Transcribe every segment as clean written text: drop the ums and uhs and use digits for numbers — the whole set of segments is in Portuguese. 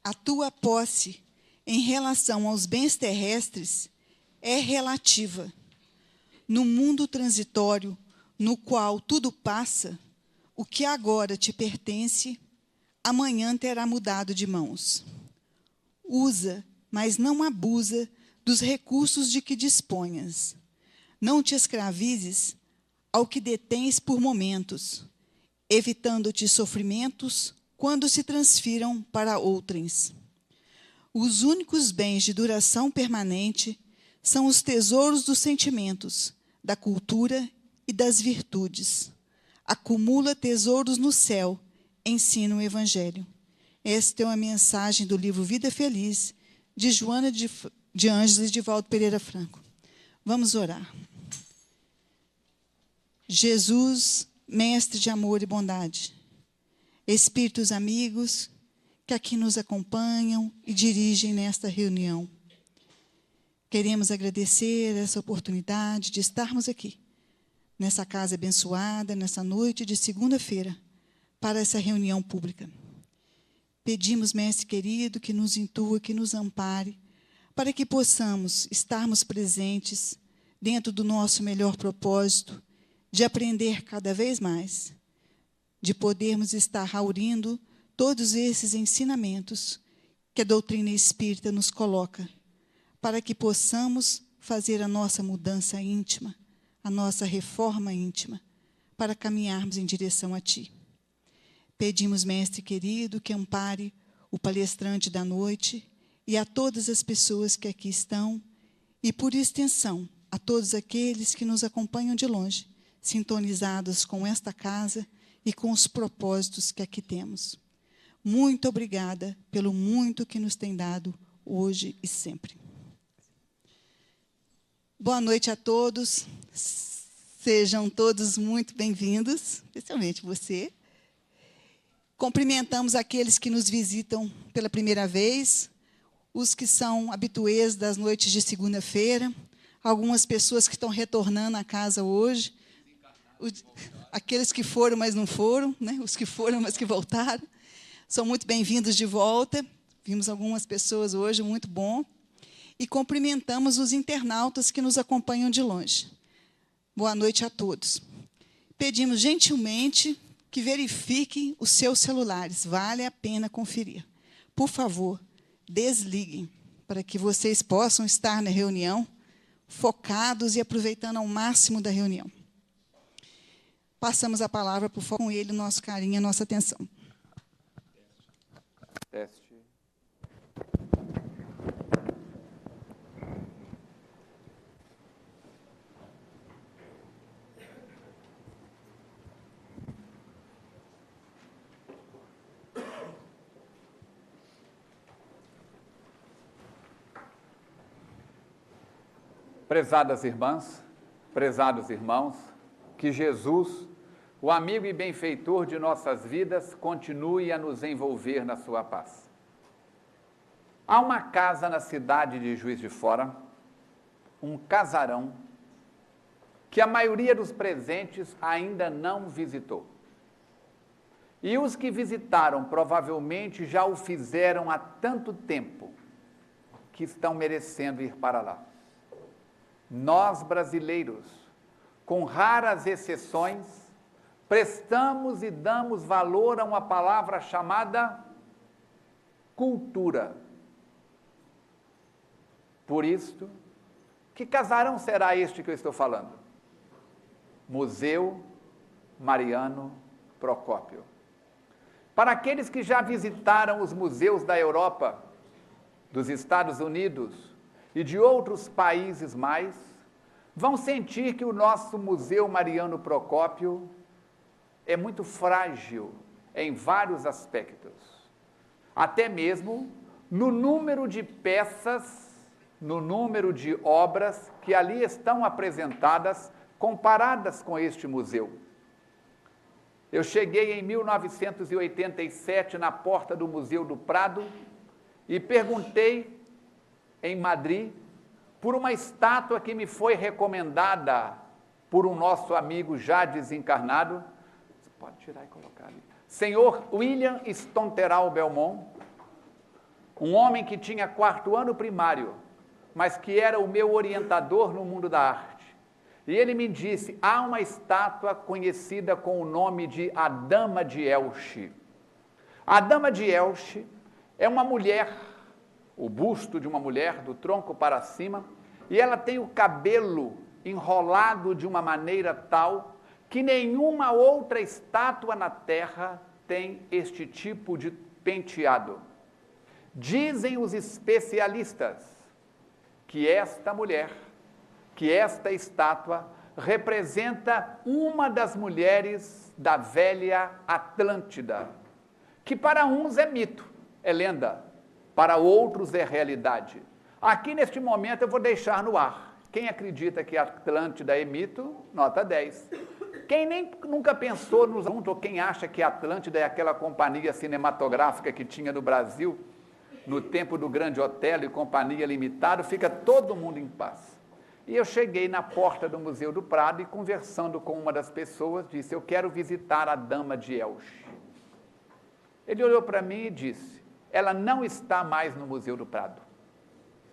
A tua posse em relação aos bens terrestres é relativa. No mundo transitório, no qual tudo passa, o que agora te pertence, amanhã terá mudado de mãos. Usa, mas não abusa dos recursos de que disponhas. Não te escravizes ao que detens por momentos, evitando-te sofrimentos quando se transfiram para outrens. Os únicos bens de duração permanente são os tesouros dos sentimentos, da cultura e das virtudes. Acumula tesouros no céu, ensina o Evangelho. Esta é uma mensagem do livro Vida Feliz, de Joana de Ângeles de Valdo Pereira Franco. Vamos orar. Jesus, mestre de amor e bondade, espíritos amigos que aqui nos acompanham e dirigem nesta reunião, queremos agradecer essa oportunidade de estarmos aqui, nessa casa abençoada, nessa noite de segunda-feira, para essa reunião pública. Pedimos, mestre querido, que nos intua, que nos ampare, para que possamos estarmos presentes dentro do nosso melhor propósito, de aprender cada vez mais, de podermos estar aurindo todos esses ensinamentos que a doutrina espírita nos coloca, para que possamos fazer a nossa mudança íntima, a nossa reforma íntima, para caminharmos em direção a Ti. Pedimos, mestre querido, que ampare o palestrante da noite e a todas as pessoas que aqui estão, e, por extensão, a todos aqueles que nos acompanham de longe, sintonizados com esta casa e com os propósitos que aqui temos. Muito obrigada pelo muito que nos tem dado hoje e sempre. Boa noite a todos. Sejam todos muito bem-vindos, especialmente você. Cumprimentamos aqueles que nos visitam pela primeira vez, os que são habituês das noites de segunda-feira, algumas pessoas que estão retornando à casa hoje, aqueles que foram, mas não foram, né? Os que foram, mas que voltaram. São muito bem-vindos de volta. Vimos algumas pessoas hoje, muito bom. E cumprimentamos os internautas que nos acompanham de longe. Boa noite a todos. Pedimos gentilmente que verifiquem os seus celulares. Vale a pena conferir. Por favor, desliguem, para que vocês possam estar na reunião focados e aproveitando ao máximo da reunião. Passamos a palavra, por favor, com ele, o nosso carinho e a nossa atenção. Teste. Prezadas irmãs, prezados irmãos, que Jesus, o amigo e benfeitor de nossas vidas, continue a nos envolver na sua paz. Há uma casa na cidade de Juiz de Fora, um casarão, que a maioria dos presentes ainda não visitou. E os que visitaram provavelmente já o fizeram há tanto tempo que estão merecendo ir para lá. Nós, brasileiros, com raras exceções, prestamos e damos valor a uma palavra chamada cultura. Por isto, que casarão será este que eu estou falando? Museu Mariano Procópio. Para aqueles que já visitaram os museus da Europa, dos Estados Unidos e de outros países mais, vão sentir que o nosso Museu Mariano Procópio é muito frágil em vários aspectos. Até mesmo no número de peças, no número de obras que ali estão apresentadas, comparadas com este museu. Eu cheguei em 1987 na porta do Museu do Prado e perguntei em Madrid por uma estátua que me foi recomendada por um nosso amigo já desencarnado, Pode tirar e colocar ali. Senhor William Stonteral Belmont, um homem que tinha 4º ano primário, mas que era o meu orientador no mundo da arte. E ele me disse, há uma estátua conhecida com o nome de A Dama de Elche. A Dama de Elche é uma mulher, o busto de uma mulher, do tronco para cima, e ela tem o cabelo enrolado de uma maneira tal que nenhuma outra estátua na terra tem este tipo de penteado. Dizem os especialistas que esta mulher, que esta estátua, representa uma das mulheres da velha Atlântida, que para uns é mito, é lenda, para outros é realidade. Aqui neste momento eu vou deixar no ar. Quem acredita que a Atlântida é mito, nota 10. Quem nunca pensou no assunto, ou quem acha que a Atlântida é aquela companhia cinematográfica que tinha no Brasil, no tempo do Grande Otelo e Companhia Limitada, fica todo mundo em paz. E eu cheguei na porta do Museu do Prado e, conversando com uma das pessoas, disse, eu quero visitar a Dama de Elche. Ele olhou para mim e disse, ela não está mais no Museu do Prado.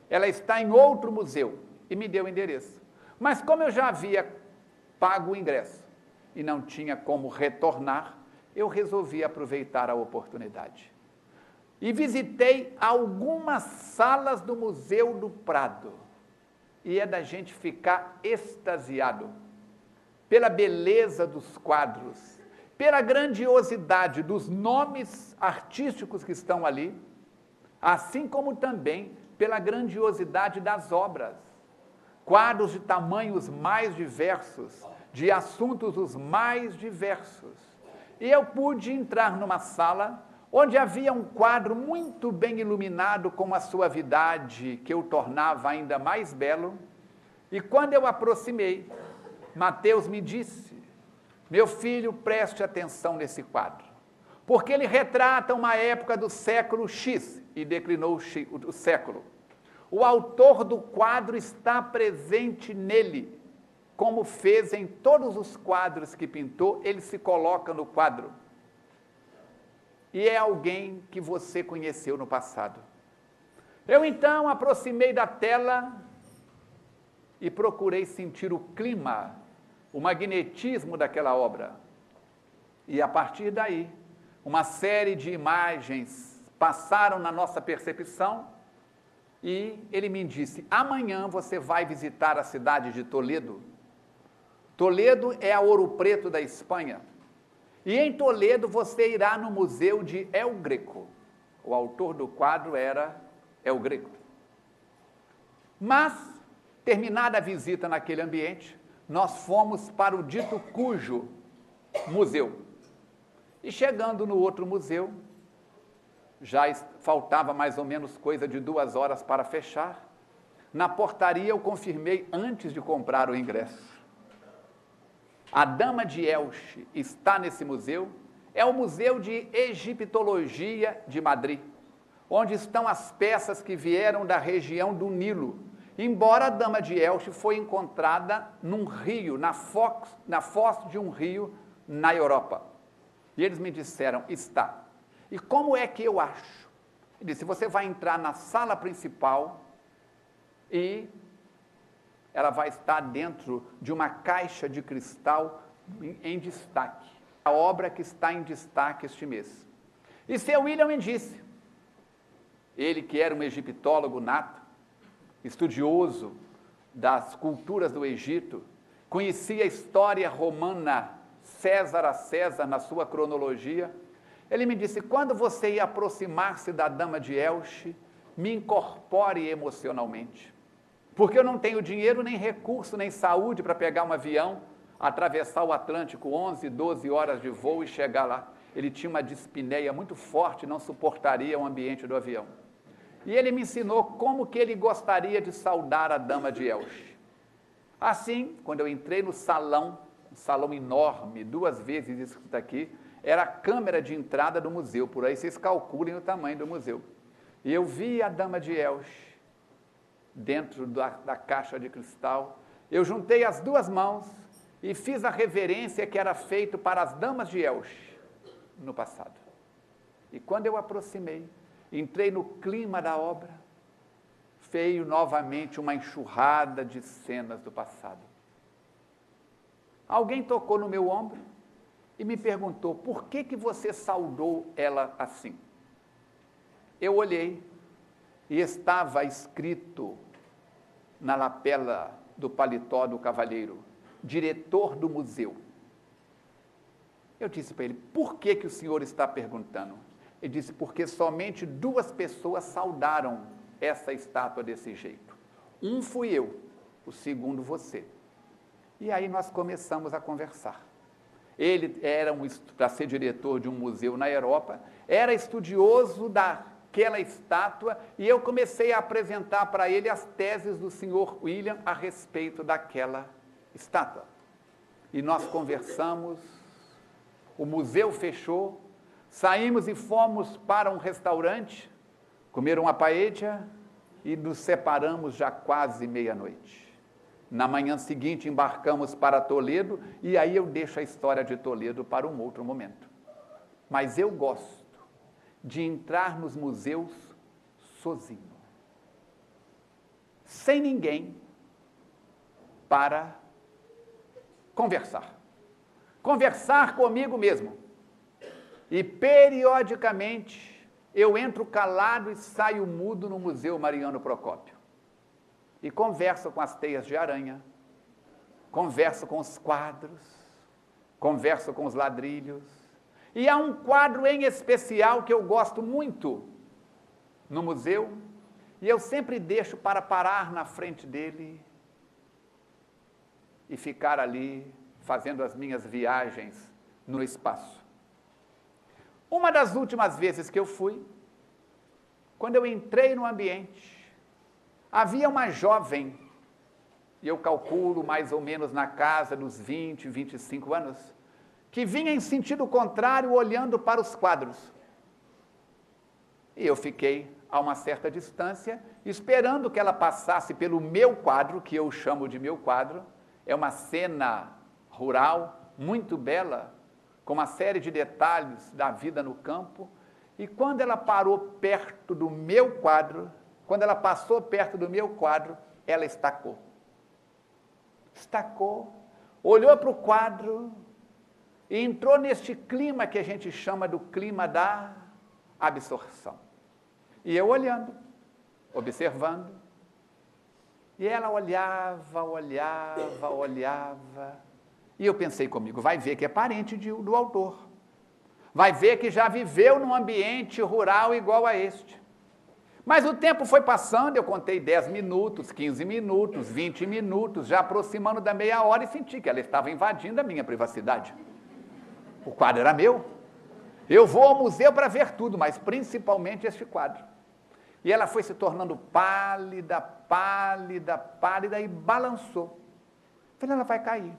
Ela está em outro museu. E me deu o endereço. Mas como eu já havia pago o ingresso e não tinha como retornar, eu resolvi aproveitar a oportunidade. E visitei algumas salas do Museu do Prado. E é da gente ficar extasiado pela beleza dos quadros, pela grandiosidade dos nomes artísticos que estão ali, assim como também pela grandiosidade das obras. Quadros de tamanhos mais diversos, de assuntos os mais diversos. E eu pude entrar numa sala onde havia um quadro muito bem iluminado com uma suavidade que o tornava ainda mais belo. E quando eu aproximei, Mateus me disse, meu filho, preste atenção nesse quadro, porque ele retrata uma época do século X, e declinou o século. O autor do quadro está presente nele, como fez em todos os quadros que pintou, ele se coloca no quadro. E é alguém que você conheceu no passado. Eu então aproximei da tela e procurei sentir o clima, o magnetismo daquela obra. E a partir daí, uma série de imagens passaram na nossa percepção. E ele me disse, amanhã você vai visitar a cidade de Toledo. Toledo é a Ouro Preto da Espanha. E em Toledo você irá no Museu de El Greco. O autor do quadro era El Greco. Mas, terminada a visita naquele ambiente, nós fomos para o dito cujo museu. E chegando no outro museu, já faltava mais ou menos coisa de 2 horas para fechar. Na portaria eu confirmei antes de comprar o ingresso. A Dama de Elche está nesse museu, é o Museu de Egiptologia de Madrid, onde estão as peças que vieram da região do Nilo, embora a Dama de Elche foi encontrada num rio, na foz de um rio na Europa. E eles me disseram, está. E como é que eu acho? Ele disse, você vai entrar na sala principal e ela vai estar dentro de uma caixa de cristal em destaque. A obra que está em destaque este mês. E seu William me disse, ele que era um egiptólogo nato, estudioso das culturas do Egito, conhecia a história romana, César a César, na sua cronologia. Ele me disse, quando você ir aproximar-se da Dama de Elche, me incorpore emocionalmente. Porque eu não tenho dinheiro, nem recurso, nem saúde para pegar um avião, atravessar o Atlântico 11, 12 horas de voo e chegar lá. Ele tinha uma dispneia muito forte, não suportaria o ambiente do avião. E ele me ensinou como que ele gostaria de saudar a Dama de Elche. Assim, quando eu entrei no salão, um salão enorme, 2 vezes isso que está aqui, era a câmera de entrada do museu, por aí vocês calculem o tamanho do museu. E eu vi a Dama de Elche dentro da caixa de cristal, eu juntei as 2 mãos e fiz a reverência que era feito para as damas de Elche no passado. E quando eu aproximei, entrei no clima da obra, veio novamente uma enxurrada de cenas do passado. Alguém tocou no meu ombro e me perguntou, por que você saudou ela assim? Eu olhei e estava escrito na lapela do paletó do cavalheiro, diretor do museu. Eu disse para ele, por que o senhor está perguntando? Ele disse, porque somente 2 pessoas saudaram essa estátua desse jeito. Um fui eu, o segundo você. E aí nós começamos a conversar. Ele era, para ser diretor de um museu na Europa, era estudioso daquela estátua, e eu comecei a apresentar para ele as teses do senhor William a respeito daquela estátua. E nós conversamos, o museu fechou, saímos e fomos para um restaurante, comer uma paella e nos separamos já quase meia-noite. Na manhã seguinte embarcamos para Toledo e aí eu deixo a história de Toledo para um outro momento. Mas eu gosto de entrar nos museus sozinho, sem ninguém, para conversar. Conversar comigo mesmo. E periodicamente eu entro calado e saio mudo no Museu Mariano Procópio. E converso com as teias de aranha, converso com os quadros, converso com os ladrilhos. E há um quadro em especial que eu gosto muito no museu, e eu sempre deixo para parar na frente dele e ficar ali fazendo as minhas viagens no espaço. Uma das últimas vezes que eu fui, quando eu entrei no ambiente, havia uma jovem, e eu calculo mais ou menos na casa dos 20, 25 anos, que vinha em sentido contrário olhando para os quadros. E eu fiquei a uma certa distância, esperando que ela passasse pelo meu quadro, que eu chamo de meu quadro. É uma cena rural, muito bela, com uma série de detalhes da vida no campo. E quando ela parou perto do meu quadro, quando ela passou perto do meu quadro, ela estacou. Estacou, olhou para o quadro e entrou neste clima que a gente chama do clima da absorção. E eu olhando, observando, e ela olhava, olhava, olhava, e eu pensei comigo, vai ver que é parente do autor, vai ver que já viveu num ambiente rural igual a este. Mas o tempo foi passando, eu contei 10 minutos, 15 minutos, 20 minutos, já aproximando da meia hora e senti que ela estava invadindo a minha privacidade. O quadro era meu. Eu vou ao museu para ver tudo, mas principalmente este quadro. E ela foi se tornando pálida, pálida, pálida e balançou. Falei, ela vai cair,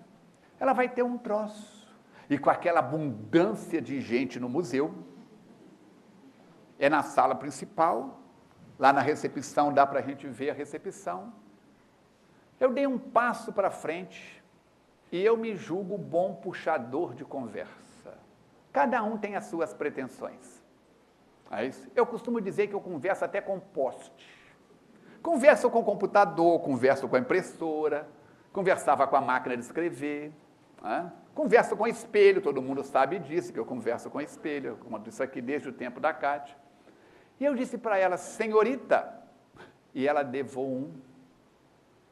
ela vai ter um troço. E com aquela abundância de gente no museu, é na sala principal, lá na recepção dá para a gente ver a recepção. Eu dei um passo para frente e eu me julgo bom puxador de conversa. Cada um tem as suas pretensões. Eu costumo dizer que eu converso até com poste. Converso com o computador, converso com a impressora, conversava com a máquina de escrever, converso com espelho, todo mundo sabe disso, que eu converso com espelho, eu conto isso aqui desde o tempo da Cátia. E eu disse para ela, senhorita, e ela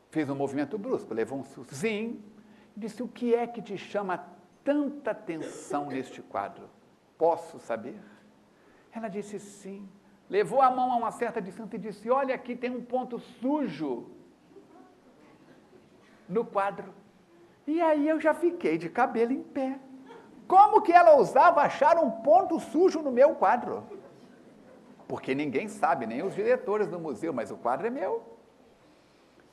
fez um movimento brusco, levou um sim, disse, o que é que te chama tanta atenção neste quadro? Posso saber? Ela disse sim, levou a mão a uma certa distância e disse, olha, aqui tem um ponto sujo no quadro. E aí eu já fiquei de cabelo em pé. Como que ela ousava achar um ponto sujo no meu quadro? Porque ninguém sabe, nem os diretores do museu, mas o quadro é meu.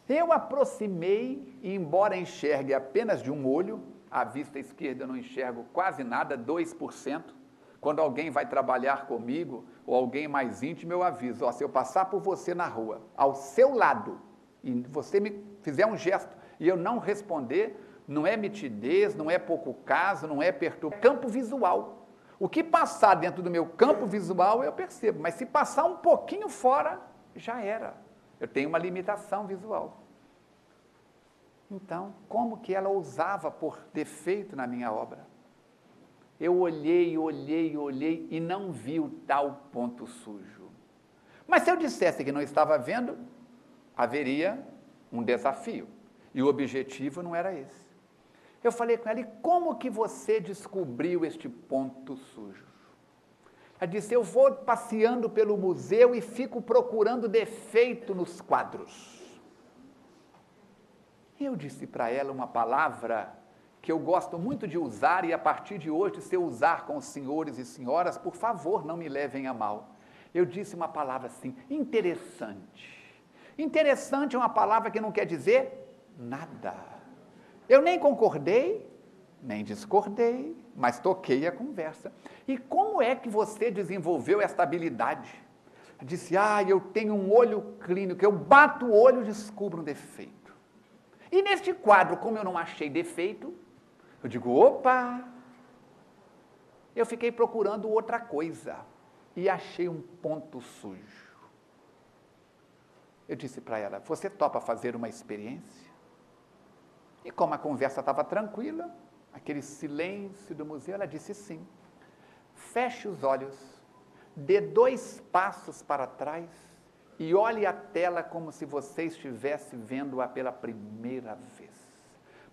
Eu aproximei e, embora enxergue apenas de um olho, à vista esquerda eu não enxergo quase nada, 2%. Quando alguém vai trabalhar comigo, ou alguém mais íntimo, eu aviso, se eu passar por você na rua, ao seu lado, e você me fizer um gesto, e eu não responder, Não é mitidez, não é pouco caso, não é perturbação, é campo visual. O que passar dentro do meu campo visual eu percebo, mas se passar um pouquinho fora, já era. Eu tenho uma limitação visual. Então, como que ela ousava pôr defeito na minha obra? Eu olhei e não vi o tal ponto sujo. Mas se eu dissesse que não estava vendo, haveria um desafio. E o objetivo não era esse. Eu falei com ela, e como que você descobriu este ponto sujo? Ela disse, eu vou passeando pelo museu e fico procurando defeito nos quadros. Eu disse para ela uma palavra que eu gosto muito de usar, e a partir de hoje, se eu usar com os senhores e senhoras, por favor, não me levem a mal. Eu disse uma palavra assim, interessante. Interessante é uma palavra que não quer dizer nada. Eu nem concordei, nem discordei, mas toquei a conversa. E como é que você desenvolveu esta habilidade? Eu disse, eu tenho um olho clínico, eu bato o olho e descubro um defeito. E neste quadro, como eu não achei defeito, eu digo, opa! Eu fiquei procurando outra coisa e achei um ponto sujo. Eu disse para ela, você topa fazer uma experiência? E como a conversa estava tranquila, aquele silêncio do museu, ela disse sim. Feche os olhos, dê 2 passos para trás e olhe a tela como se você estivesse vendo-a pela primeira vez.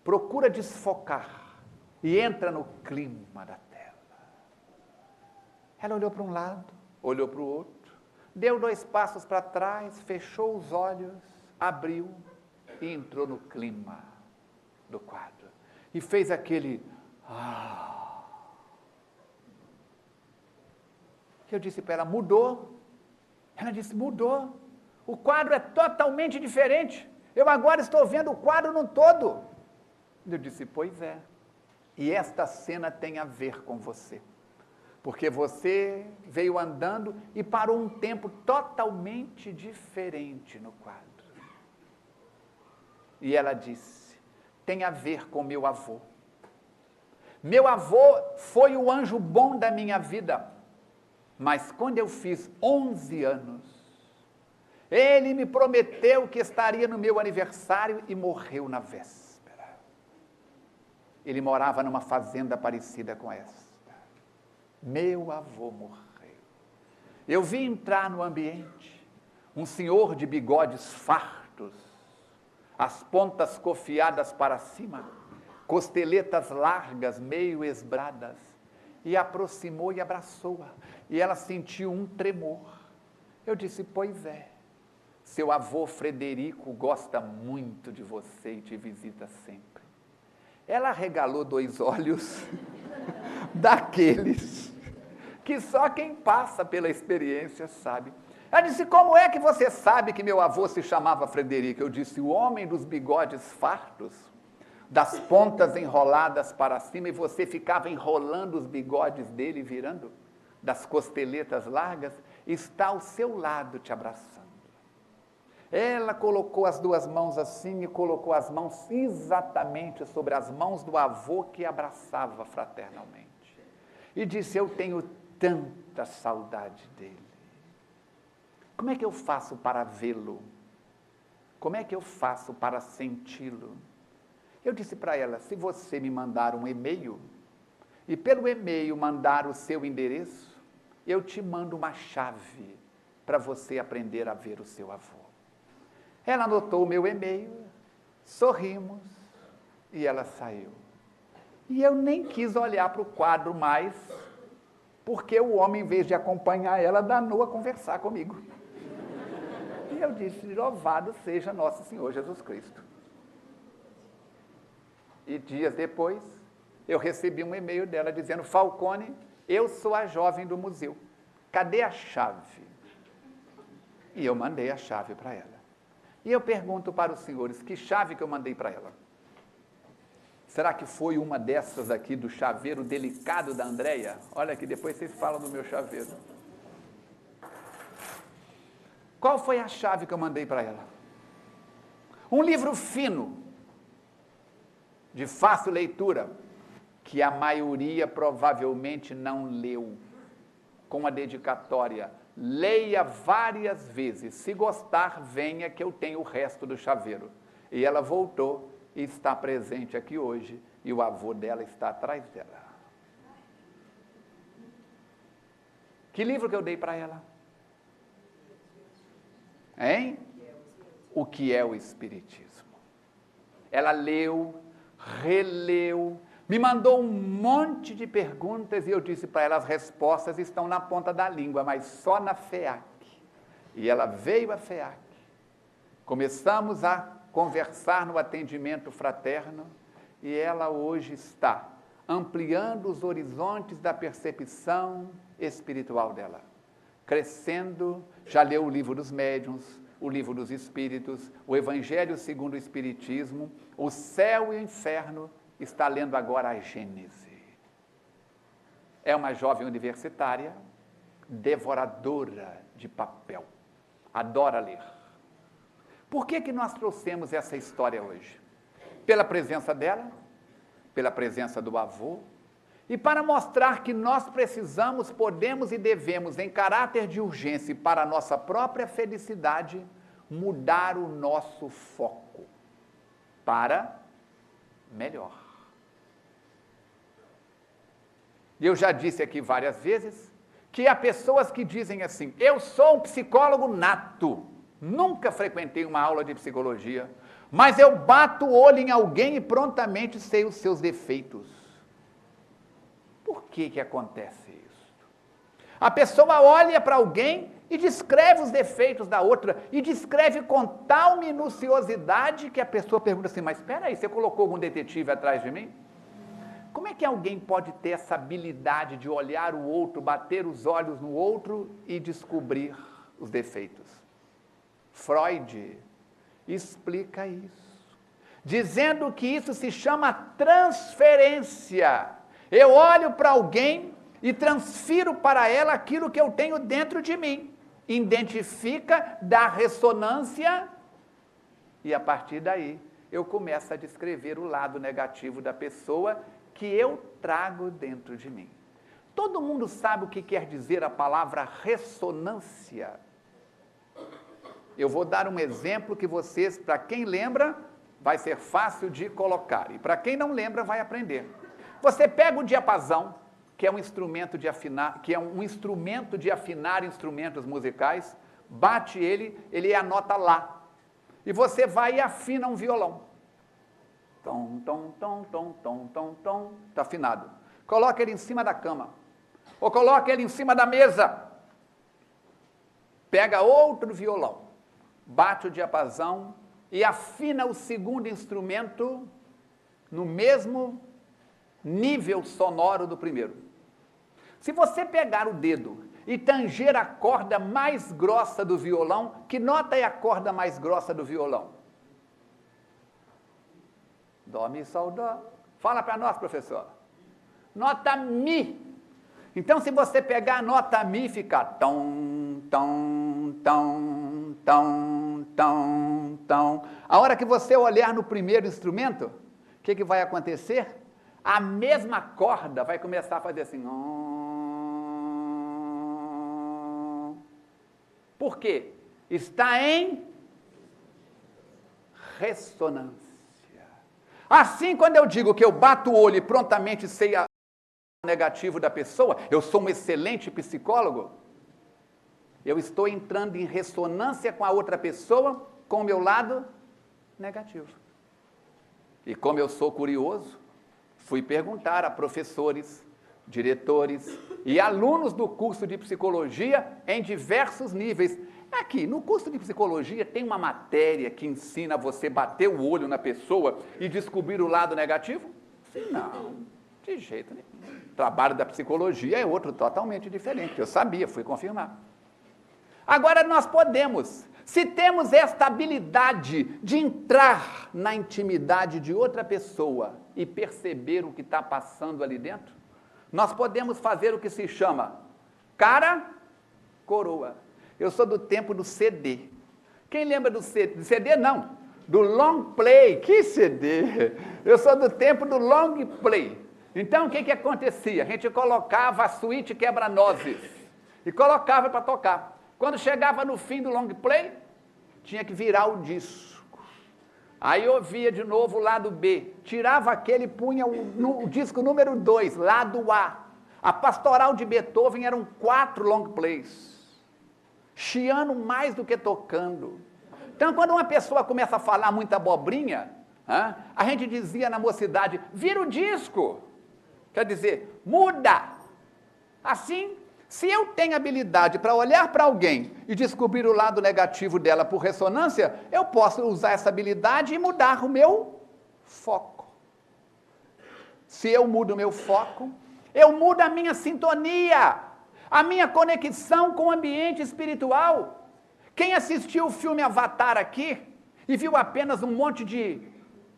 Procura desfocar e entra no clima da tela. Ela olhou para um lado, olhou para o outro, deu 2 passos para trás, fechou os olhos, abriu e entrou no clima do quadro. E fez aquele... Eu disse para ela, mudou? Ela disse, mudou. O quadro é totalmente diferente. Eu agora estou vendo o quadro no todo. Eu disse, pois é. E esta cena tem a ver com você. Porque você veio andando e parou um tempo totalmente diferente no quadro. E ela disse, tem a ver com meu avô. Meu avô foi o anjo bom da minha vida. Mas quando eu fiz 11 anos, ele me prometeu que estaria no meu aniversário e morreu na véspera. Ele morava numa fazenda parecida com esta. Meu avô morreu. Eu vi entrar no ambiente um senhor de bigodes fartos, as pontas cofiadas para cima, costeletas largas, meio esbradas, e aproximou e abraçou-a. E ela sentiu um tremor. Eu disse, pois é, seu avô Frederico gosta muito de você e te visita sempre. Ela regalou 2 olhos daqueles que só quem passa pela experiência sabe. Ela disse, como é que você sabe que meu avô se chamava Frederico? Eu disse, o homem dos bigodes fartos, das pontas enroladas para cima, e você ficava enrolando os bigodes dele, virando, das costeletas largas, está ao seu lado te abraçando. Ela colocou as 2 mãos assim e colocou as mãos exatamente sobre as mãos do avô que abraçava fraternalmente. E disse, eu tenho tanta saudade dele. Como é que eu faço para vê-lo? Como é que eu faço para senti-lo? Eu disse para ela, se você me mandar um e-mail, e pelo e-mail mandar o seu endereço, eu te mando uma chave para você aprender a ver o seu avô. Ela anotou o meu e-mail, sorrimos, e ela saiu. E eu nem quis olhar para o quadro mais, porque o homem, em vez de acompanhar ela, danou a conversar comigo. E eu disse, louvado seja nosso Senhor Jesus Cristo. E dias depois, eu recebi um e-mail dela dizendo, Falcone, eu sou a jovem do museu. Cadê a chave? E eu mandei a chave para ela. E eu pergunto para os senhores, que chave que eu mandei para ela? Será que foi uma dessas aqui do chaveiro delicado da Andréia? Olha aqui, depois vocês falam do meu chaveiro. Qual foi a chave que eu mandei para ela? Um livro fino, de fácil leitura, que a maioria provavelmente não leu, com a dedicatória: leia várias vezes, se gostar, venha que eu tenho o resto do chaveiro. E ela voltou e está presente aqui hoje, e o avô dela está atrás dela. Que livro que eu dei para ela? Hein? O que é o Espiritismo. Ela leu, releu, me mandou um monte de perguntas e eu disse para ela: as respostas estão na ponta da língua, mas só na FEAC. E ela veio à FEAC. Começamos a conversar no atendimento fraterno e ela hoje está ampliando os horizontes da percepção espiritual dela, crescendo. Já leu o livro dos médiuns, o livro dos espíritos, o Evangelho segundo o Espiritismo, o Céu e o Inferno. Está lendo agora a Gênese. É uma jovem universitária, devoradora de papel, adora ler. Por que nós trouxemos essa história hoje? Pela presença dela, pela presença do avô, e para mostrar que nós precisamos, podemos e devemos, em caráter de urgência e para a nossa própria felicidade, mudar o nosso foco para melhor. E eu já disse aqui várias vezes que há pessoas que dizem assim: eu sou um psicólogo nato, nunca frequentei uma aula de psicologia, mas eu bato o olho em alguém e prontamente sei os seus defeitos. Por que acontece isso? A pessoa olha para alguém e descreve os defeitos da outra, e descreve com tal minuciosidade que a pessoa pergunta assim: mas espera aí, você colocou algum detetive atrás de mim? Como é que alguém pode ter essa habilidade de olhar o outro, bater os olhos no outro e descobrir os defeitos? Freud explica isso, dizendo que isso se chama transferência. Eu olho para alguém e transfiro para ela aquilo que eu tenho dentro de mim. Identifica, dá ressonância, e a partir daí eu começo a descrever o lado negativo da pessoa que eu trago dentro de mim. Todo mundo sabe o que quer dizer a palavra ressonância? Eu vou dar um exemplo que vocês, para quem lembra, vai ser fácil de colocar, e para quem não lembra, vai aprender. Você pega o diapasão, que é um instrumento de afinar, instrumentos musicais, bate ele é a nota Lá. E você vai e afina um violão. Tom, tom, tom, tom, tom, tom, tom, está afinado. Coloca ele em cima da cama, ou coloca ele em cima da mesa. Pega outro violão, bate o diapasão e afina o segundo instrumento no mesmo nível sonoro do primeiro. Se você pegar o dedo e tanger a corda mais grossa do violão, que nota é a corda mais grossa do violão? Dó, mi, sol, dó. Fala para nós, professor. Nota Mi. Então, se você pegar a nota Mi, fica tom, tom, tom, tom, tom, tom. A hora que você olhar no primeiro instrumento, o que vai acontecer? A mesma corda vai começar a fazer assim. Por quê? Está em ressonância. Assim, quando eu digo que eu bato o olho e prontamente sei o negativo da pessoa, eu sou um excelente psicólogo, eu estou entrando em ressonância com a outra pessoa, com o meu lado negativo. E como eu sou curioso, fui perguntar a professores, diretores e alunos do curso de psicologia em diversos níveis. Aqui, no curso de psicologia, tem uma matéria que ensina você bater o olho na pessoa e descobrir o lado negativo? Não, de jeito nenhum. O trabalho da psicologia é outro totalmente diferente. Eu sabia, fui confirmar. Agora nós podemos, se temos esta habilidade de entrar na intimidade de outra pessoa e perceber o que está passando ali dentro, nós podemos fazer o que se chama cara, coroa. Eu sou do tempo do CD. Quem lembra do CD? CD não. do long play. Que CD! Eu sou do tempo do long play. Então, o que acontecia? A gente colocava a suíte quebra-nozes e colocava para tocar. Quando chegava no fim do long play, tinha que virar o disco. Aí ouvia de novo o lado B, tirava aquele e punha o disco número 2, lado A. A pastoral de Beethoven eram 4 long plays, chiando mais do que tocando. Então, quando uma pessoa começa a falar muita abobrinha, a gente dizia na mocidade, vira o disco. Quer dizer, muda. Assim, se eu tenho habilidade para olhar para alguém e descobrir o lado negativo dela por ressonância, eu posso usar essa habilidade e mudar o meu foco. Se eu mudo o meu foco, eu mudo a minha sintonia, a minha conexão com o ambiente espiritual. Quem assistiu o filme Avatar aqui e viu apenas um monte de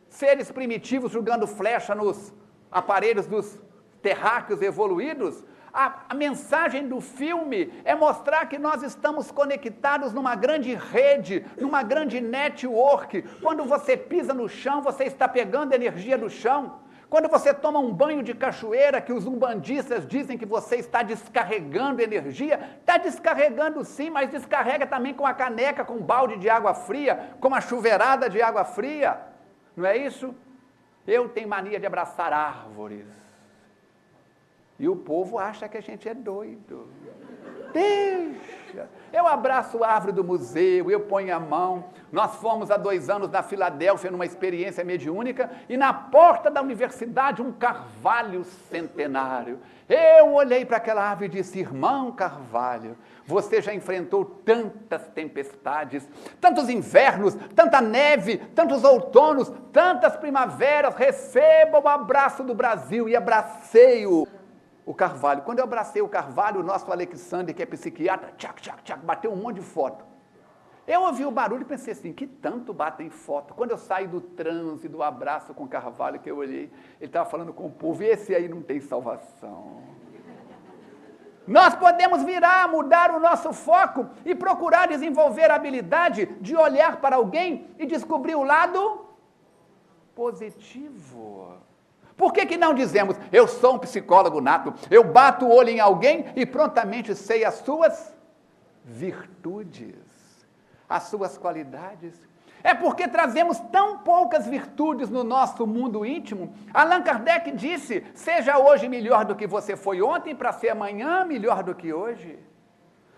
seres primitivos jogando flecha nos aparelhos dos terráqueos evoluídos, a mensagem do filme é mostrar que nós estamos conectados numa grande rede, numa grande network. Quando você pisa no chão, você está pegando energia do chão. Quando você toma um banho de cachoeira, que os umbandistas dizem que você está descarregando energia, está descarregando sim, mas descarrega também com a caneca, com um balde de água fria, com uma chuveirada de água fria. Não é isso? Eu tenho mania de abraçar árvores. E o povo acha que a gente é doido. Deixa. Eu abraço a árvore do museu, eu ponho a mão. Nós fomos há 2 anos na Filadélfia, numa experiência mediúnica, e na porta da universidade, um carvalho centenário. Eu olhei para aquela árvore e disse, irmão Carvalho, você já enfrentou tantas tempestades, tantos invernos, tanta neve, tantos outonos, tantas primaveras, receba o abraço do Brasil. E abracei-o. O Carvalho. Quando eu abracei o Carvalho, o nosso Alexandre, que é psiquiatra, bateu um monte de foto. Eu ouvi o barulho e pensei assim, que tanto batem foto? Quando eu saí do transe, do abraço com o Carvalho, que eu olhei, ele estava falando com o povo, e esse aí não tem salvação. Nós podemos virar, mudar o nosso foco e procurar desenvolver a habilidade de olhar para alguém e descobrir o lado positivo. Por que não dizemos, eu sou um psicólogo nato, eu bato o olho em alguém e prontamente sei as suas virtudes, as suas qualidades? É porque trazemos tão poucas virtudes no nosso mundo íntimo. Allan Kardec disse, seja hoje melhor do que você foi ontem, para ser amanhã melhor do que hoje.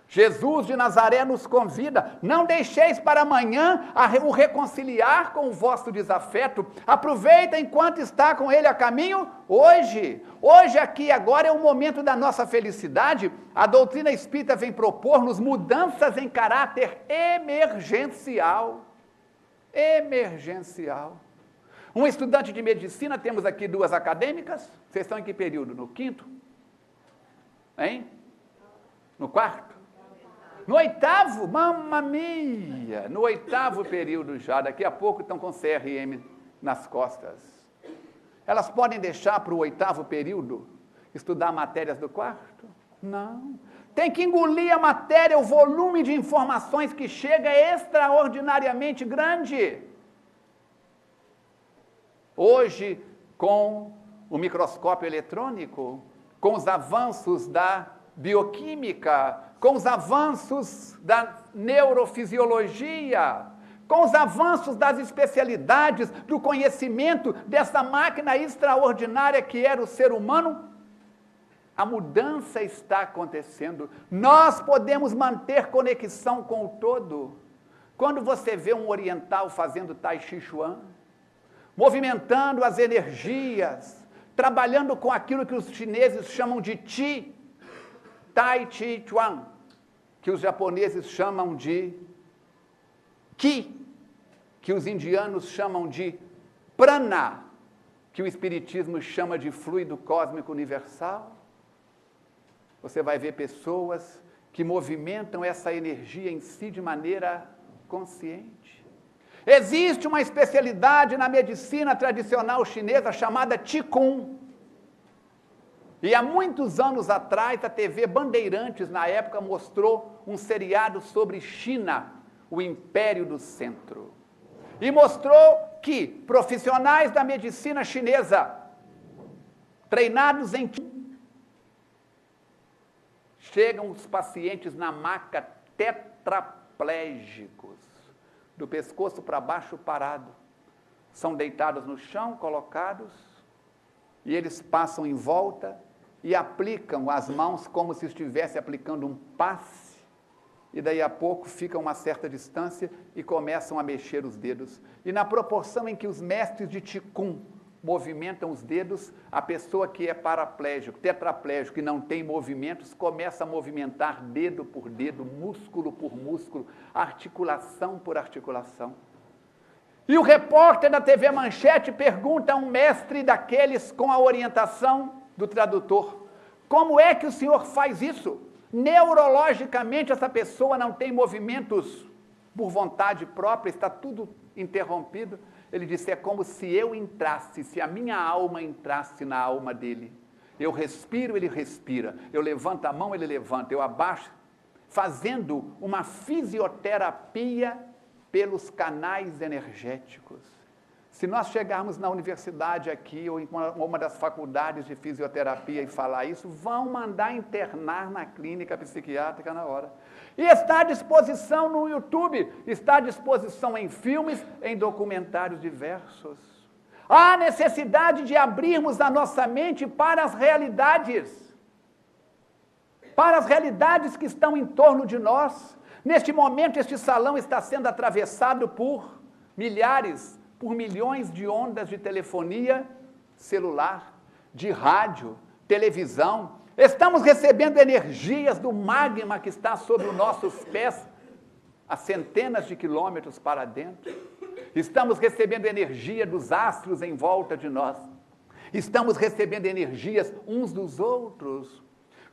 Jesus de Nazaré nos convida, não deixeis para amanhã o reconciliar com o vosso desafeto, aproveita enquanto está com ele a caminho, hoje. Hoje, aqui, agora é o momento da nossa felicidade. A doutrina espírita vem propor-nos mudanças em caráter emergencial. Emergencial. Um estudante de medicina, temos aqui 2 acadêmicas, vocês estão em que período? No 5º? Hein? No 4º? No 8º, mamma mia, no 8º período já, daqui a pouco estão com CRM nas costas. Elas podem deixar para o 8º período estudar matérias do 4º? Não. Tem que engolir a matéria, o volume de informações que chega é extraordinariamente grande. Hoje, com o microscópio eletrônico, com os avanços da bioquímica, com os avanços da neurofisiologia, com os avanços das especialidades, do conhecimento dessa máquina extraordinária que era o ser humano, a mudança está acontecendo. Nós podemos manter conexão com o todo. Quando você vê um oriental fazendo Tai Chi Chuan, movimentando as energias, trabalhando com aquilo que os chineses chamam de Qi, Tai Chi Chuan, que os japoneses chamam de Ki, que os indianos chamam de Prana, que o espiritismo chama de fluido cósmico universal. Você vai ver pessoas que movimentam essa energia em si de maneira consciente. Existe uma especialidade na medicina tradicional chinesa chamada Qigong. E há muitos anos atrás, a TV Bandeirantes, na época, mostrou um seriado sobre China, o Império do Centro. e mostrou que profissionais da medicina chinesa, treinados em chegam os pacientes na maca tetraplégicos, do pescoço para baixo parado. São deitados no chão, colocados, e eles passam em volta e aplicam as mãos como se estivesse aplicando um passe, e daí a pouco ficam uma certa distância e começam a mexer os dedos. E na proporção em que os mestres de Qigong movimentam os dedos, a pessoa que é paraplégico, tetraplégico, que não tem movimentos, começa a movimentar dedo por dedo, músculo por músculo, articulação por articulação. E o repórter da TV Manchete pergunta a um mestre daqueles com a orientação do tradutor: como é que o senhor faz isso? Neurologicamente essa pessoa não tem movimentos por vontade própria, está tudo interrompido. Ele disse: é como se eu entrasse, se a minha alma entrasse na alma dele. Eu respiro, ele respira. Eu levanto a mão, ele levanta. Eu abaixo, fazendo uma fisioterapia pelos canais energéticos. Se nós chegarmos na universidade aqui, ou em uma das faculdades de fisioterapia e falar isso, vão mandar internar na clínica psiquiátrica na hora. E está à disposição no YouTube, está à disposição em filmes, em documentários diversos. Há necessidade de abrirmos a nossa mente para as realidades que estão em torno de nós. Neste momento, este salão está sendo atravessado por milhares, por milhões de ondas de telefonia celular, de rádio, televisão. Estamos recebendo energias do magma que está sobre os nossos pés, a centenas de quilômetros para dentro. Estamos recebendo energia dos astros em volta de nós. Estamos recebendo energias uns dos outros.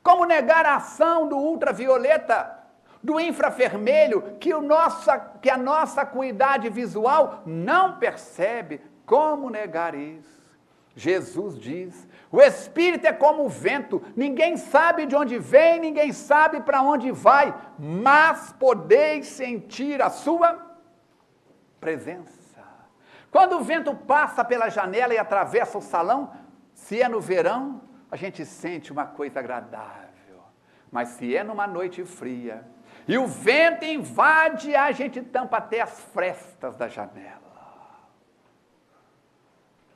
Como negar a ação do ultravioleta, do infravermelho, que a nossa acuidade visual não percebe? Como negar isso? Jesus diz: o Espírito é como o vento, ninguém sabe de onde vem, ninguém sabe para onde vai, mas podeis sentir a sua presença. Quando o vento passa pela janela e atravessa o salão, se é no verão, a gente sente uma coisa agradável, mas se é numa noite fria, e o vento invade, a gente tampa até as frestas da janela.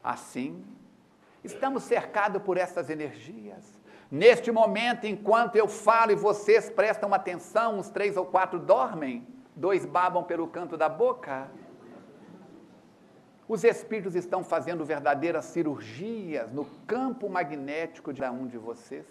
Assim, estamos cercados por essas energias. Neste momento, enquanto eu falo e vocês prestam atenção, uns 3 ou 4 dormem, 2 babam pelo canto da boca. Os espíritos estão fazendo verdadeiras cirurgias no campo magnético de cada um de vocês,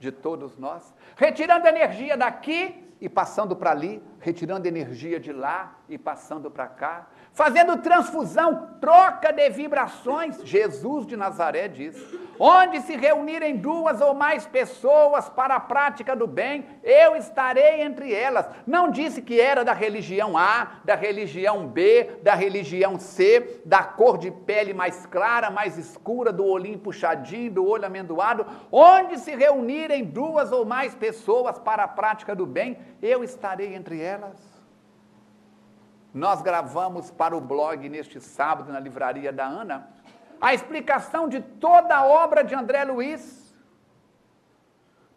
de todos nós, retirando energia daqui e passando para ali, retirando energia de lá e passando para cá, fazendo transfusão, troca de vibrações. Jesus de Nazaré diz: onde se reunirem 2 ou mais pessoas para a prática do bem, eu estarei entre elas. Não disse que era da religião A, da religião B, da religião C, da cor de pele mais clara, mais escura, do olhinho puxadinho, do olho amendoado. Onde se reunirem 2 ou mais pessoas para a prática do bem, eu estarei entre elas. Nós gravamos para o blog neste sábado, na livraria da Ana, a explicação de toda a obra de André Luiz.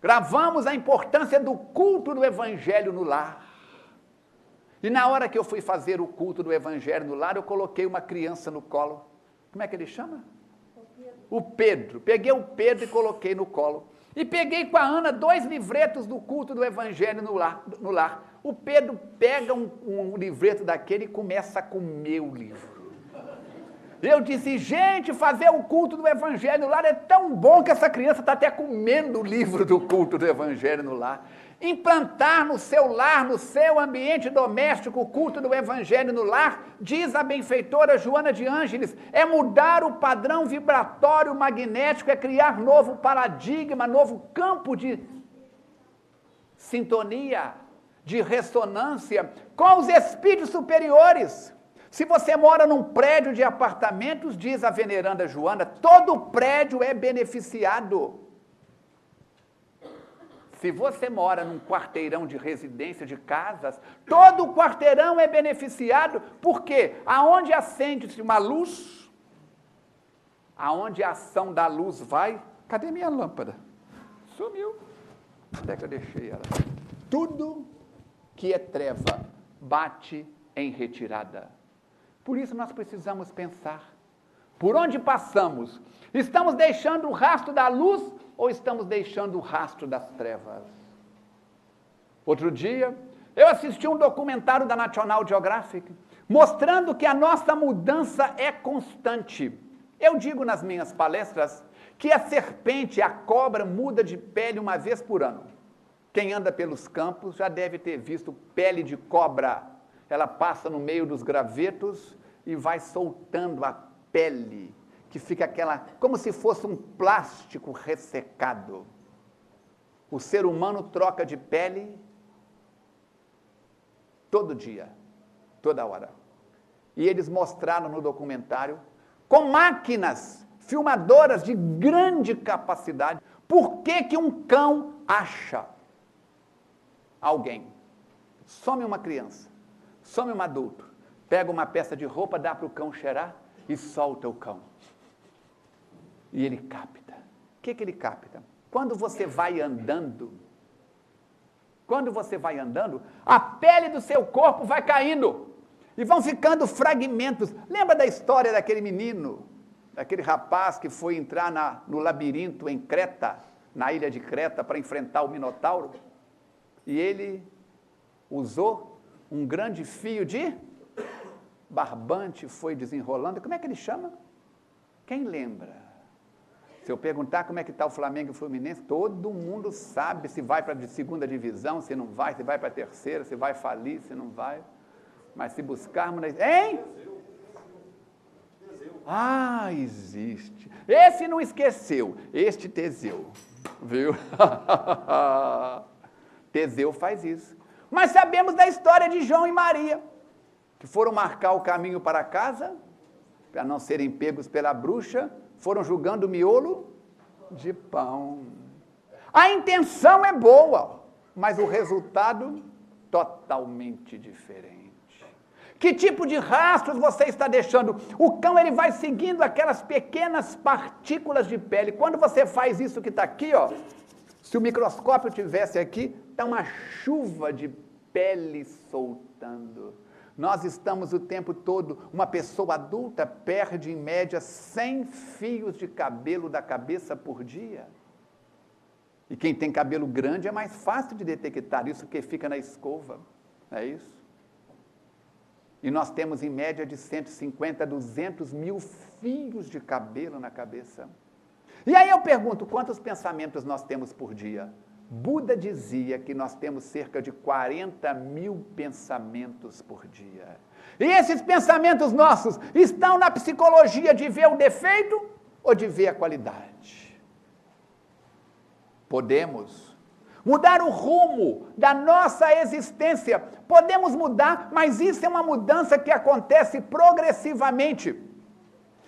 Gravamos a importância do culto do Evangelho no lar. E na hora que eu fui fazer o culto do Evangelho no lar, eu coloquei uma criança no colo. Como é que ele chama? O Pedro. Peguei o Pedro e coloquei no colo. E peguei com a Ana 2 livretos do culto do Evangelho no lar. O Pedro pega um livreto daquele e começa a comer o livro. Eu disse: gente, fazer o culto do Evangelho no lar é tão bom que essa criança está até comendo o livro do culto do Evangelho no lar. Implantar no seu lar, no seu ambiente doméstico, o culto do Evangelho no lar, diz a benfeitora Joana de Ângeles, é mudar o padrão vibratório magnético, é criar novo paradigma, novo campo de sintonia, de ressonância com os espíritos superiores. Se você mora num prédio de apartamentos, diz a veneranda Joana, todo prédio é beneficiado. Se você mora num quarteirão de residência de casas, todo o quarteirão é beneficiado, porque aonde acende-se uma luz, aonde a ação da luz vai, cadê minha lâmpada? Sumiu. Onde é que eu deixei ela? Tudo que é treva bate em retirada. Por isso nós precisamos pensar. Por onde passamos? Estamos deixando o rastro da luz ou estamos deixando o rastro das trevas? Outro dia, eu assisti um documentário da National Geographic mostrando que a nossa mudança é constante. Eu digo nas minhas palestras que a serpente, a cobra, muda de pele uma vez por ano. Quem anda pelos campos já deve ter visto pele de cobra. Ela passa no meio dos gravetos e vai soltando a pele, que fica aquela, como se fosse um plástico ressecado. O ser humano troca de pele todo dia, toda hora. E eles mostraram no documentário, com máquinas filmadoras de grande capacidade, por que um cão acha alguém? Some uma criança, some um adulto, pega uma peça de roupa, dá para o cão cheirar e solta o cão. E ele capta. O que ele capta? Quando você vai andando, a pele do seu corpo vai caindo e vão ficando fragmentos. Lembra da história daquele menino, daquele rapaz que foi entrar no labirinto em Creta, na ilha de Creta, para enfrentar o Minotauro? E ele usou um grande fio de barbante, foi desenrolando. Como é que ele chama? Quem lembra? Se eu perguntar como é que está o Flamengo e o Fluminense, todo mundo sabe se vai para a segunda divisão, se não vai, se vai para a terceira, se vai falir, se não vai. Mas se buscarmos... Hein? Ah, existe. Esse não esqueceu, este Teseu, viu? Teseu faz isso. Mas sabemos da história de João e Maria, que foram marcar o caminho para casa, para não serem pegos pela bruxa, foram julgando o miolo de pão. A intenção é boa, mas o resultado totalmente diferente. Que tipo de rastros você está deixando? O cão, ele vai seguindo aquelas pequenas partículas de pele. Quando você faz isso que está aqui, ó, se o microscópio tivesse aqui, está uma chuva de pele soltando. Nós estamos o tempo todo, uma pessoa adulta perde em média 100 fios de cabelo da cabeça por dia. E quem tem cabelo grande é mais fácil de detectar isso, porque fica na escova, não é isso? E nós temos em média de 150 a 200 mil fios de cabelo na cabeça. E aí eu pergunto, quantos pensamentos nós temos por dia? Buda dizia que nós temos cerca de 40 mil pensamentos por dia. E esses pensamentos nossos estão na psicologia de ver o defeito ou de ver a qualidade? Podemos mudar o rumo da nossa existência. Podemos mudar, mas isso é uma mudança que acontece progressivamente.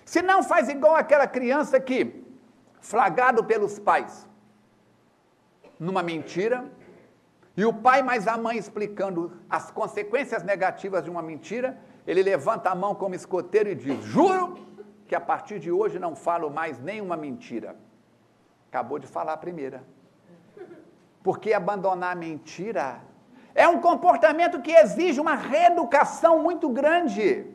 Se não faz igual aquela criança que, flagrado pelos pais, numa mentira, e o pai mais a mãe explicando as consequências negativas de uma mentira, ele levanta a mão como escoteiro e diz, juro que a partir de hoje não falo mais nenhuma mentira. Acabou de falar a primeira. Porque abandonar a mentira é um comportamento que exige uma reeducação muito grande.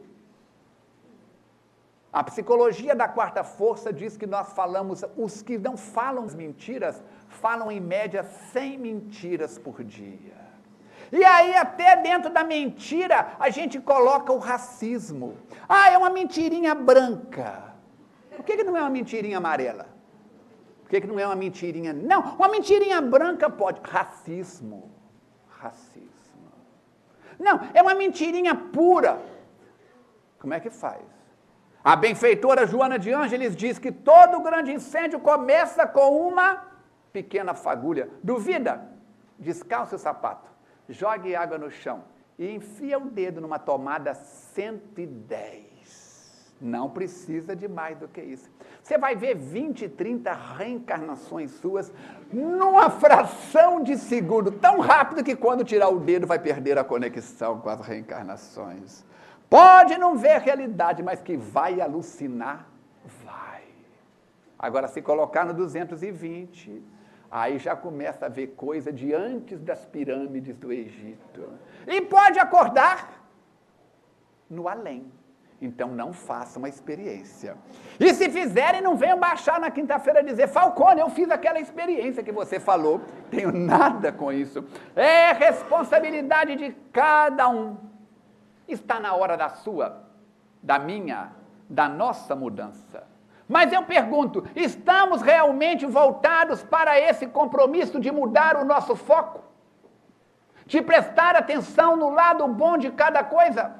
A psicologia da quarta força diz que nós falamos, os que não falam mentiras, falam em média 100 mentiras por dia. E aí até dentro da mentira a gente coloca o racismo. Ah, é uma mentirinha branca. Por que não é uma mentirinha amarela? Por que não é uma mentirinha... Não, uma mentirinha branca pode. Racismo. Não, é uma mentirinha pura. Como é que faz? A benfeitora Joana de Ângeles diz que todo grande incêndio começa com uma pequena fagulha. Duvida? Descalce o sapato, jogue água no chão e enfia o dedo numa tomada 110. Não precisa de mais do que isso. Você vai ver 20, 30 reencarnações suas numa fração de segundo, tão rápido que quando tirar o dedo vai perder a conexão com as reencarnações. Pode não ver a realidade, mas que vai alucinar, vai. Agora, se colocar no 220, aí já começa a ver coisa de antes das pirâmides do Egito. E pode acordar no além. Então, não façam a experiência. E se fizerem, não venham baixar na quinta-feira e dizer: Falcone, eu fiz aquela experiência que você falou. Tenho nada com isso. É responsabilidade de cada um. Está na hora da sua, da minha, da nossa mudança. Mas eu pergunto, estamos realmente voltados para esse compromisso de mudar o nosso foco? De prestar atenção no lado bom de cada coisa?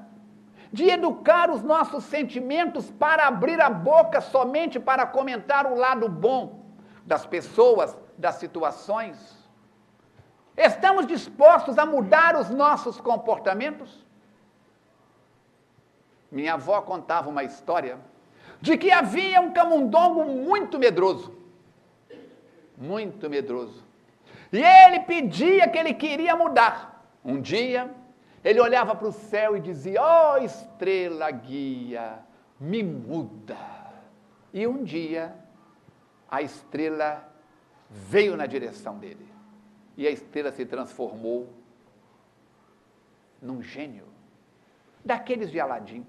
De educar os nossos sentimentos para abrir a boca somente para comentar o lado bom das pessoas, das situações? Estamos dispostos a mudar os nossos comportamentos? Minha avó contava uma história de que havia um camundongo muito medroso. Muito medroso. E ele pedia que ele queria mudar. Um dia, ele olhava para o céu e dizia: ó estrela guia, me muda. E um dia, a estrela veio na direção dele. E a estrela se transformou num gênio, daqueles de Aladim,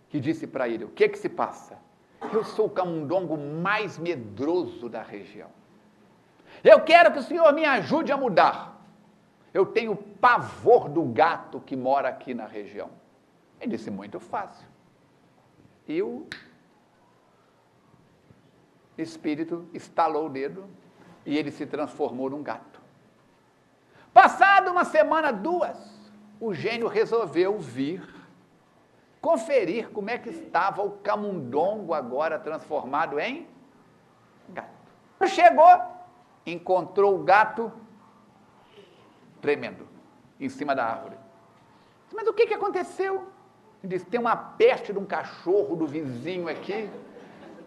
que disse para ele: o que se passa? Eu sou o camundongo mais medroso da região. Eu quero que o senhor me ajude a mudar. Eu tenho pavor do gato que mora aqui na região. Ele disse: muito fácil. E o espírito estalou o dedo e ele se transformou num gato. Passado uma semana, 2, o gênio resolveu vir conferir como é que estava o camundongo agora transformado em gato. Chegou, encontrou o gato tremendo em cima da árvore. Mas o que aconteceu? Ele disse: tem uma peste de um cachorro do vizinho aqui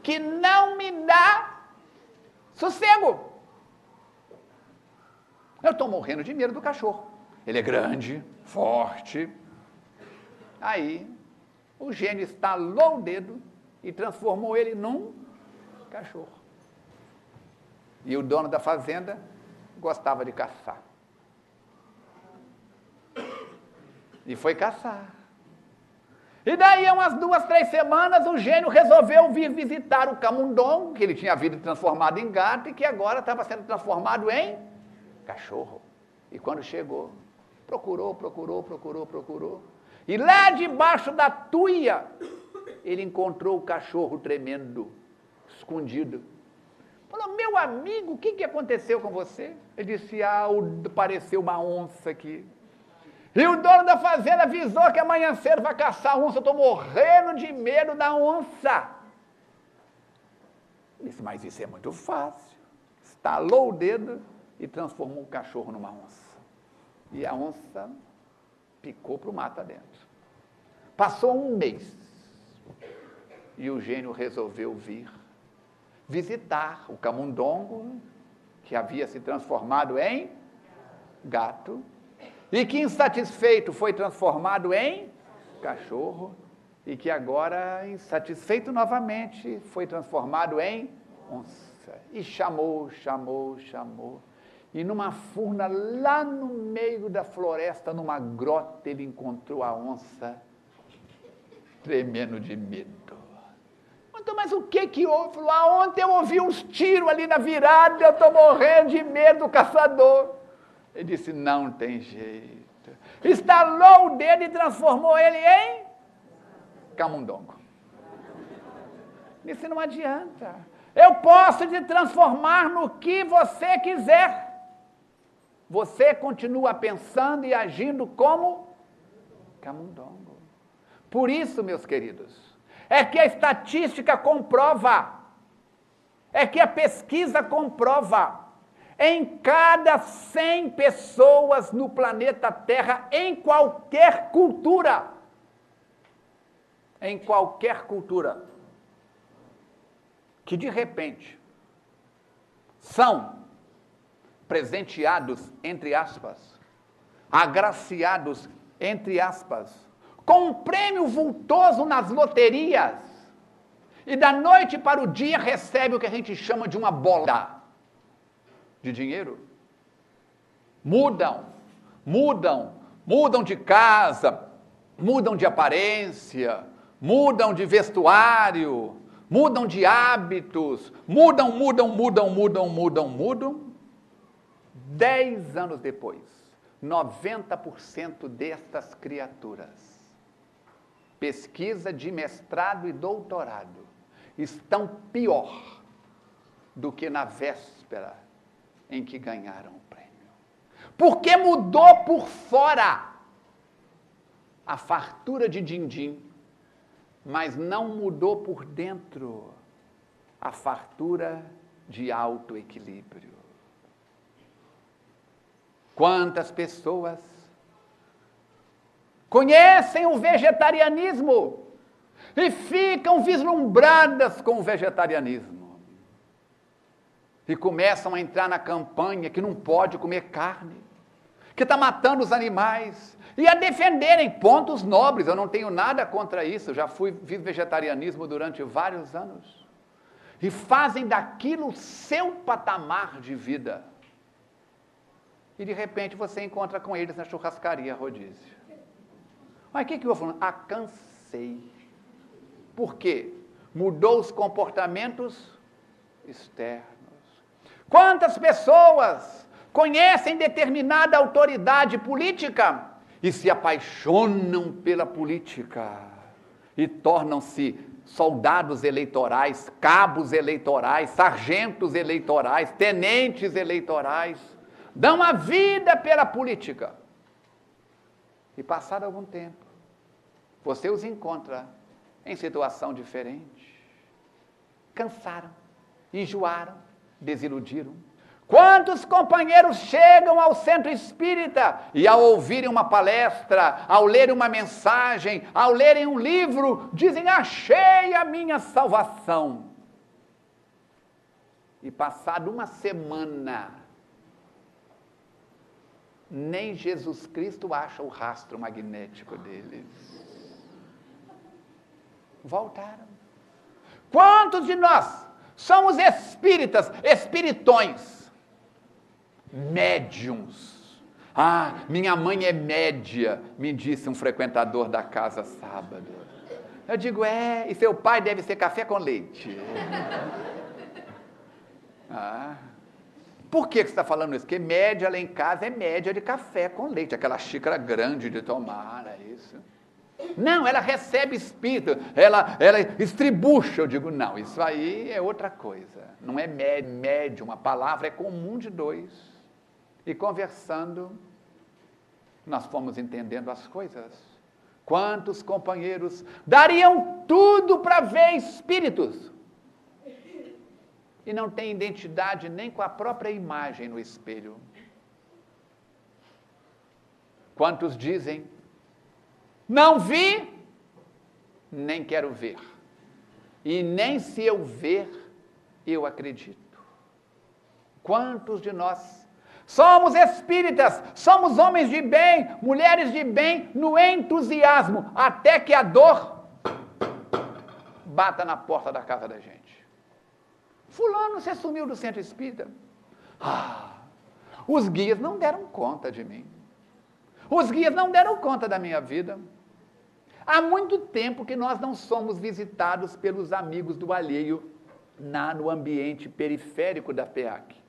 que não me dá sossego. Eu estou morrendo de medo do cachorro. Ele é grande, forte. Aí, o gênio estalou o dedo e transformou ele num cachorro. E o dono da fazenda gostava de caçar. E foi caçar. E daí, há umas 2, 3 semanas, o gênio resolveu vir visitar o camundongo, que ele tinha vindo transformado em gato e que agora estava sendo transformado em cachorro. E quando chegou, procurou. E lá debaixo da tuia, ele encontrou o cachorro tremendo, escondido. Falou: meu amigo, o que aconteceu com você? Ele disse: apareceu uma onça aqui. E o dono da fazenda avisou que amanhã cedo vai caçar a onça. Eu estou morrendo de medo da onça. Ele disse: mas isso é muito fácil. Estalou o dedo e transformou o cachorro numa onça. E a onça picou para o mato adentro. Passou um mês e o gênio resolveu vir visitar o camundongo, que havia se transformado em gato, e que, insatisfeito, foi transformado em cachorro, e que agora, insatisfeito novamente, foi transformado em onça. E chamou. E numa furna, lá no meio da floresta, numa grota, ele encontrou a onça tremendo de medo. Então, mas o que houve? Falou: ontem eu ouvi uns tiros ali na virada, eu estou morrendo de medo do caçador. Ele disse: não tem jeito. Estalou o dedo e transformou ele em camundongo. Disse: não adianta. Eu posso te transformar no que você quiser. Você continua pensando e agindo como camundongo. Por isso, meus queridos, é que a estatística comprova, é que a pesquisa comprova, em cada 100 pessoas no planeta Terra, em qualquer cultura, em qualquer cultura que, de repente, são presenteados, entre aspas, agraciados, entre aspas, com um prêmio vultoso nas loterias, e da noite para o dia recebe o que a gente chama de uma bola de dinheiro. Mudam de casa, mudam de aparência, mudam de vestuário, mudam de hábitos, mudam. 10 anos depois, 90% destas criaturas, pesquisa de mestrado e doutorado, estão pior do que na véspera em que ganharam o prêmio. Porque mudou por fora a fartura de din-din, mas não mudou por dentro a fartura de autoequilíbrio. Quantas pessoas conhecem o vegetarianismo e ficam vislumbradas com o vegetarianismo e começam a entrar na campanha que não pode comer carne, que está matando os animais, e a defenderem pontos nobres. Eu não tenho nada contra isso, eu já fiz vegetarianismo durante vários anos, e fazem daquilo o seu patamar de vida, e de repente você encontra com eles na churrascaria rodízio. Mas o que eu vou falando? Cansei. Por quê? Mudou os comportamentos externos. Quantas pessoas conhecem determinada autoridade política e se apaixonam pela política e tornam-se soldados eleitorais, cabos eleitorais, sargentos eleitorais, tenentes eleitorais, dão a vida pela política. E passado algum tempo, você os encontra em situação diferente. Cansaram, enjoaram, desiludiram. Quantos companheiros chegam ao centro espírita e, ao ouvirem uma palestra, ao lerem uma mensagem, ao lerem um livro, dizem: achei a minha salvação. E passado uma semana, nem Jesus Cristo acha o rastro magnético deles. Voltaram. Quantos de nós somos espíritas, espiritões, médiums? Ah, minha mãe é média, me disse um frequentador da casa sábado. Eu digo: e seu pai deve ser café com leite. Por que você está falando isso? Porque média lá em casa é média de café com leite, aquela xícara grande de tomar, é isso. Não, ela recebe espírito, ela estribucha. Eu digo: não, isso aí é outra coisa. Não é médium, a palavra é comum de dois. E conversando, nós fomos entendendo as coisas. Quantos companheiros dariam tudo para ver espíritos e não tem identidade nem com a própria imagem no espelho? Quantos dizem: não vi, nem quero ver, e nem se eu ver, eu acredito. Quantos de nós somos espíritas, somos homens de bem, mulheres de bem, no entusiasmo, até que a dor bata na porta da casa da gente? Fulano, você sumiu do centro espírita? Os guias não deram conta de mim. Os guias não deram conta da minha vida. Há muito tempo que nós não somos visitados pelos amigos do alheio no ambiente periférico da FEAC.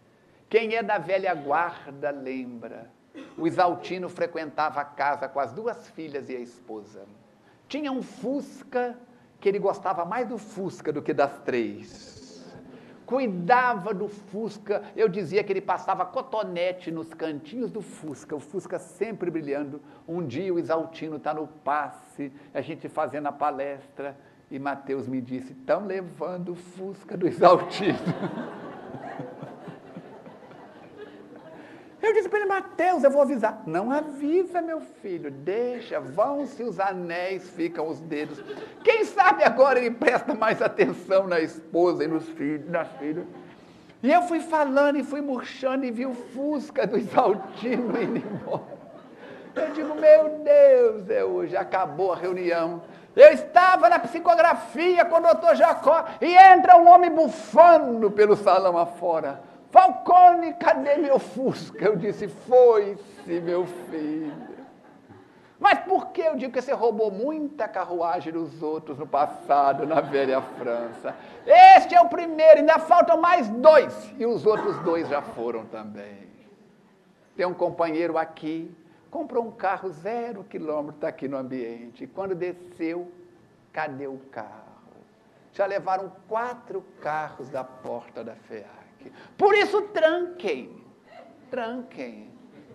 Quem é da velha guarda lembra. O Isaltino frequentava a casa com as 2 filhas e a esposa. Tinha um Fusca, que ele gostava mais do Fusca do que das 3. Cuidava do Fusca, eu dizia que ele passava cotonete nos cantinhos do Fusca, o Fusca sempre brilhando. Um dia o Isaltino está no passe, a gente fazendo a palestra, e Mateus me disse: estão levando o Fusca do Isaltino. Eu eu disse para ele, Mateus, eu vou avisar. Não avisa, meu filho, deixa, vão-se os anéis, ficam os dedos. Quem sabe agora ele presta mais atenção na esposa e nos filhos, nas filhas. E eu fui falando e fui murchando e vi o Fusca do Isaltino indo embora. Eu digo, meu Deus, é hoje, acabou a reunião. Eu estava na psicografia com o doutor Jacó e entra um homem bufando pelo salão afora. Falcone, cadê meu Fusca? Eu disse, foi-se, meu filho. Mas por que eu digo que você roubou muita carruagem dos outros no passado, na velha França? Este é o primeiro, ainda faltam mais 2, e os outros 2 já foram também. Tem um companheiro aqui, comprou um carro 0 quilômetro, está aqui no ambiente, e quando desceu, cadê o carro? Já levaram 4 carros da porta da FEAC. Por isso, tranquem,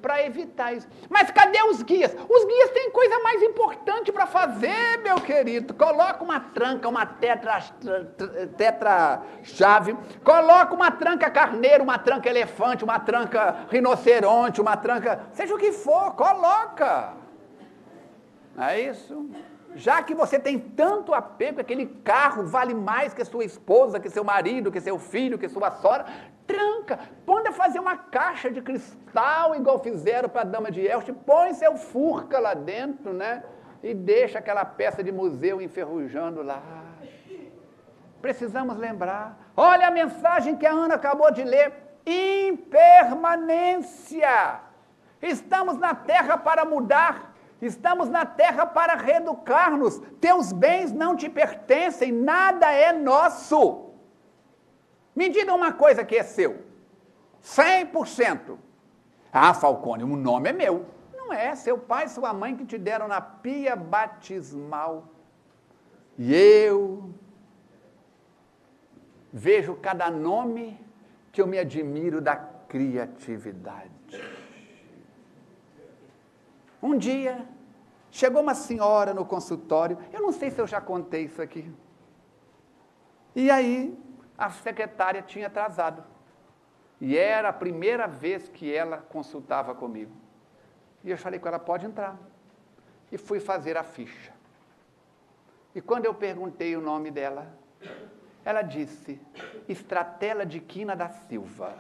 para evitar isso. Mas cadê os guias? Os guias têm coisa mais importante para fazer, meu querido. Coloca uma tranca, uma tetra-chave, coloca uma tranca carneiro, uma tranca elefante, uma tranca rinoceronte, uma tranca, seja o que for, coloca. Não é isso? Já que você tem tanto apego, aquele carro vale mais que sua esposa, que seu marido, que seu filho, que sua sogra, tranca, manda fazer uma caixa de cristal, igual fizeram para a Dama de Elche, põe seu Furca lá dentro, né? E deixa aquela peça de museu enferrujando lá. Precisamos lembrar. Olha a mensagem que a Ana acabou de ler. Impermanência. Estamos na terra para mudar. Estamos na terra para reeducar-nos. Teus bens não te pertencem, nada é nosso. Me diga uma coisa que é seu. 100%. Ah, Falcone, o nome é meu. Não é, seu pai e sua mãe que te deram na pia batismal. E eu vejo cada nome que eu me admiro da criatividade. Um dia, chegou uma senhora no consultório, eu não sei se eu já contei isso aqui. E aí, a secretária tinha atrasado. E era a primeira vez que ela consultava comigo. E eu falei com ela, pode entrar. E fui fazer a ficha. E quando eu perguntei o nome dela, ela disse, Estratela de Quina da Silva.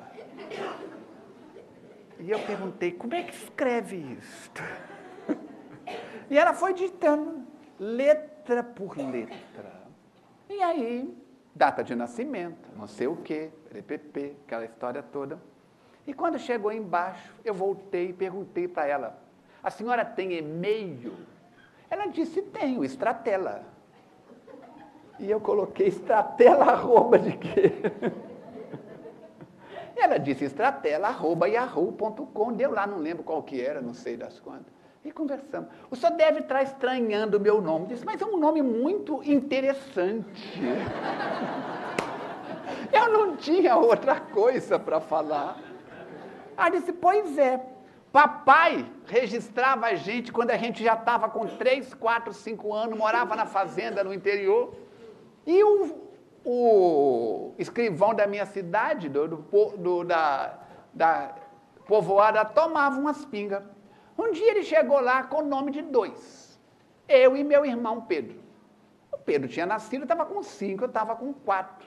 E eu perguntei, como é que escreve isto? E ela foi ditando, letra por letra. E aí, data de nascimento, não sei o quê, PPP, aquela história toda. E quando chegou embaixo, eu voltei e perguntei para ela, a senhora tem e-mail? Ela disse, tenho, Estratela. E eu coloquei Estratela arroba de quê? E ela disse estratela@yahoo.com, deu lá, não lembro qual que era, não sei das quantas. E conversamos. O senhor deve estar estranhando o meu nome. Disse, mas é um nome muito interessante. Eu não tinha outra coisa para falar. Ela disse, pois é. Papai registrava a gente quando a gente já estava com 3, 4, 5 anos, morava na fazenda no interior. E o escrivão da minha cidade, da povoada, tomava umas pingas. Um dia ele chegou lá com o nome de 2. Eu e meu irmão Pedro. O Pedro tinha nascido, eu estava com 5, eu estava com 4.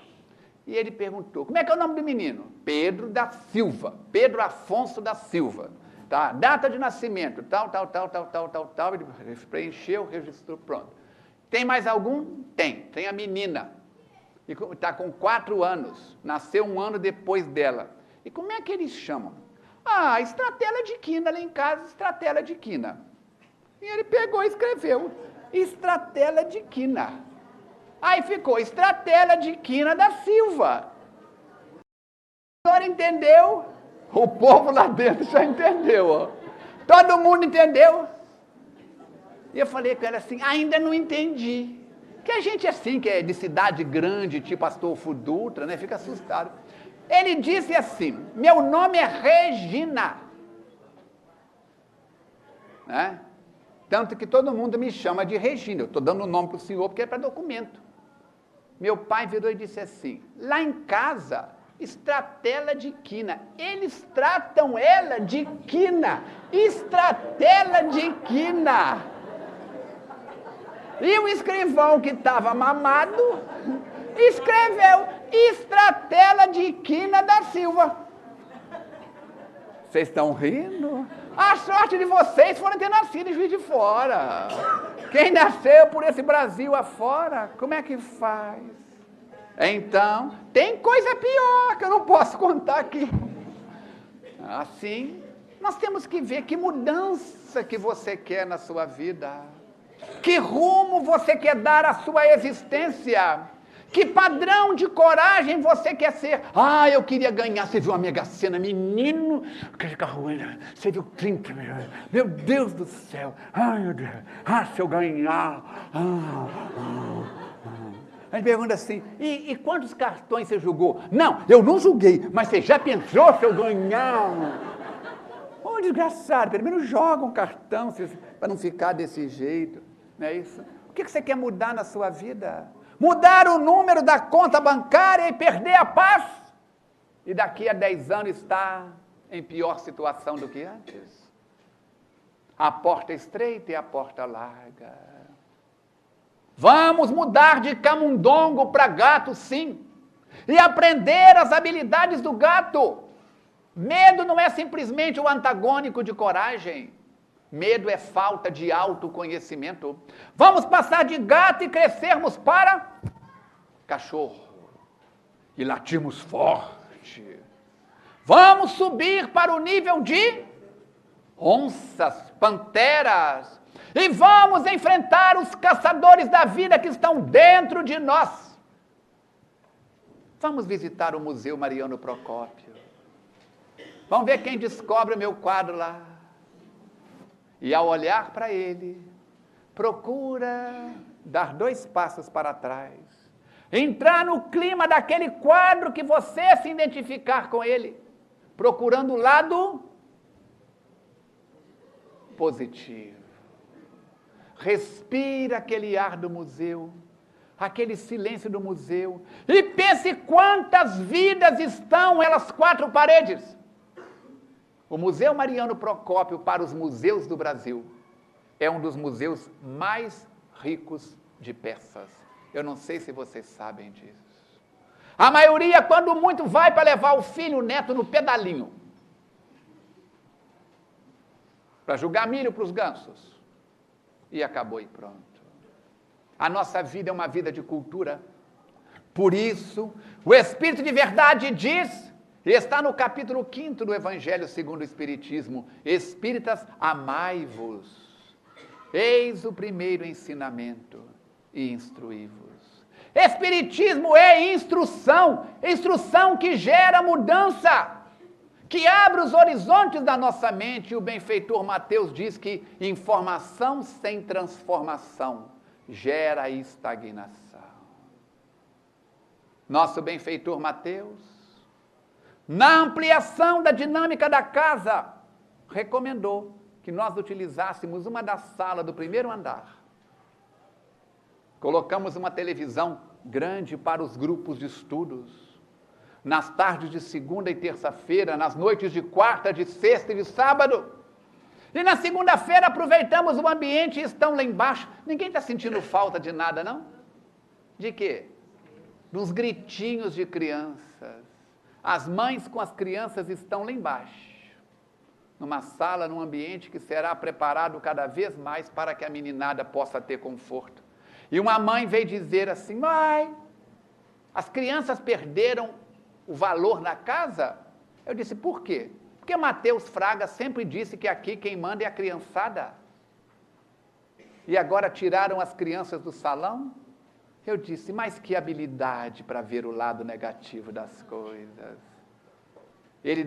E ele perguntou, como é que é o nome do menino? Pedro da Silva, Pedro Afonso da Silva. Tá? Data de nascimento, tal. Ele preencheu, registrou, pronto. Tem mais algum? Tem a menina. Está com 4 anos, nasceu 1 ano depois dela. E como é que eles chamam? Ah, Estratela de Quina, lá em casa, Estratela de Quina. E ele pegou e escreveu, Estratela de Quina. Aí ficou, Estratela de Quina da Silva. A senhora entendeu? O povo lá dentro já entendeu, ó. Todo mundo entendeu? E eu falei com ela assim, ainda não entendi. Que a gente assim, que é de cidade grande, tipo Astolfo Dutra, né, fica assustado. Ele disse assim, meu nome é Regina. Né? Tanto que todo mundo me chama de Regina. Eu estou dando o nome para o senhor porque é para documento. Meu pai virou e disse assim, lá em casa Estratela de quina. Eles tratam ela de quina. Estratela de quina. E o escrivão que estava mamado escreveu Estratela de Quina da Silva. Vocês estão rindo? A sorte de vocês foram ter nascido em Juiz de Fora. Quem nasceu por esse Brasil afora, como é que faz? Então, tem coisa pior que eu não posso contar aqui. Assim, nós temos que ver que mudança que você quer na sua vida. Que rumo você quer dar à sua existência? Que padrão de coragem você quer ser? Ah, eu queria ganhar. Você viu a Mega Sena, menino? Aquele carro, você viu 30 milhões. Meu Deus do céu. Ai, meu Deus. Ah, se eu ganhar. A gente pergunta assim, e quantos cartões você julgou? Não, eu não julguei, mas você já pensou se eu ganhar? Ô, desgraçado, pelo menos joga um cartão para não ficar desse jeito. Não é isso? O que você quer mudar na sua vida? Mudar o número da conta bancária e perder a paz? E daqui a 10 anos estar em pior situação do que antes? A porta estreita e a porta larga. Vamos mudar de camundongo para gato, sim. E aprender as habilidades do gato. Medo não é simplesmente o antagônico de coragem. Medo é falta de autoconhecimento. Vamos passar de gato e crescermos para cachorro. E latirmos forte. Vamos subir para o nível de onças, panteras. E vamos enfrentar os caçadores da vida que estão dentro de nós. Vamos visitar o Museu Mariano Procópio. Vamos ver quem descobre o meu quadro lá. E ao olhar para ele, procura dar 2 passos para trás. Entrar no clima daquele quadro que você se identificar com ele. Procurando o lado positivo. Respira aquele ar do museu, aquele silêncio do museu, e pense quantas vidas estão elas 4 paredes. O Museu Mariano Procópio, para os museus do Brasil, é um dos museus mais ricos de peças. Eu não sei se vocês sabem disso. A maioria, quando muito, vai para levar o filho, o neto no pedalinho, para jogar milho para os gansos. E acabou e pronto. A nossa vida é uma vida de cultura. Por isso, o Espírito de Verdade diz, e está no capítulo 5 do Evangelho segundo o Espiritismo, Espíritas, amai-vos. Eis o primeiro ensinamento, e instruí-vos. Espiritismo é instrução, instrução que gera mudança, que abre os horizontes da nossa mente. E o benfeitor Mateus diz que informação sem transformação gera estagnação. Nosso benfeitor Mateus, na ampliação da dinâmica da casa, recomendou que nós utilizássemos uma da sala do 1º andar. Colocamos uma televisão grande para os grupos de estudos. Nas tardes de segunda e terça-feira, nas noites de quarta, de sexta e de sábado. E na segunda-feira aproveitamos o ambiente e estão lá embaixo. Ninguém está sentindo falta de nada, não? De quê? Dos gritinhos de crianças. As mães com as crianças estão lá embaixo. Numa sala, num ambiente que será preparado cada vez mais para que a meninada possa ter conforto. E uma mãe veio dizer assim, mãe, as crianças perderam o valor na casa? Eu disse, por quê? Porque Mateus Fraga sempre disse que aqui quem manda é a criançada. E agora tiraram as crianças do salão? Eu disse, mas que habilidade para ver o lado negativo das coisas. Ele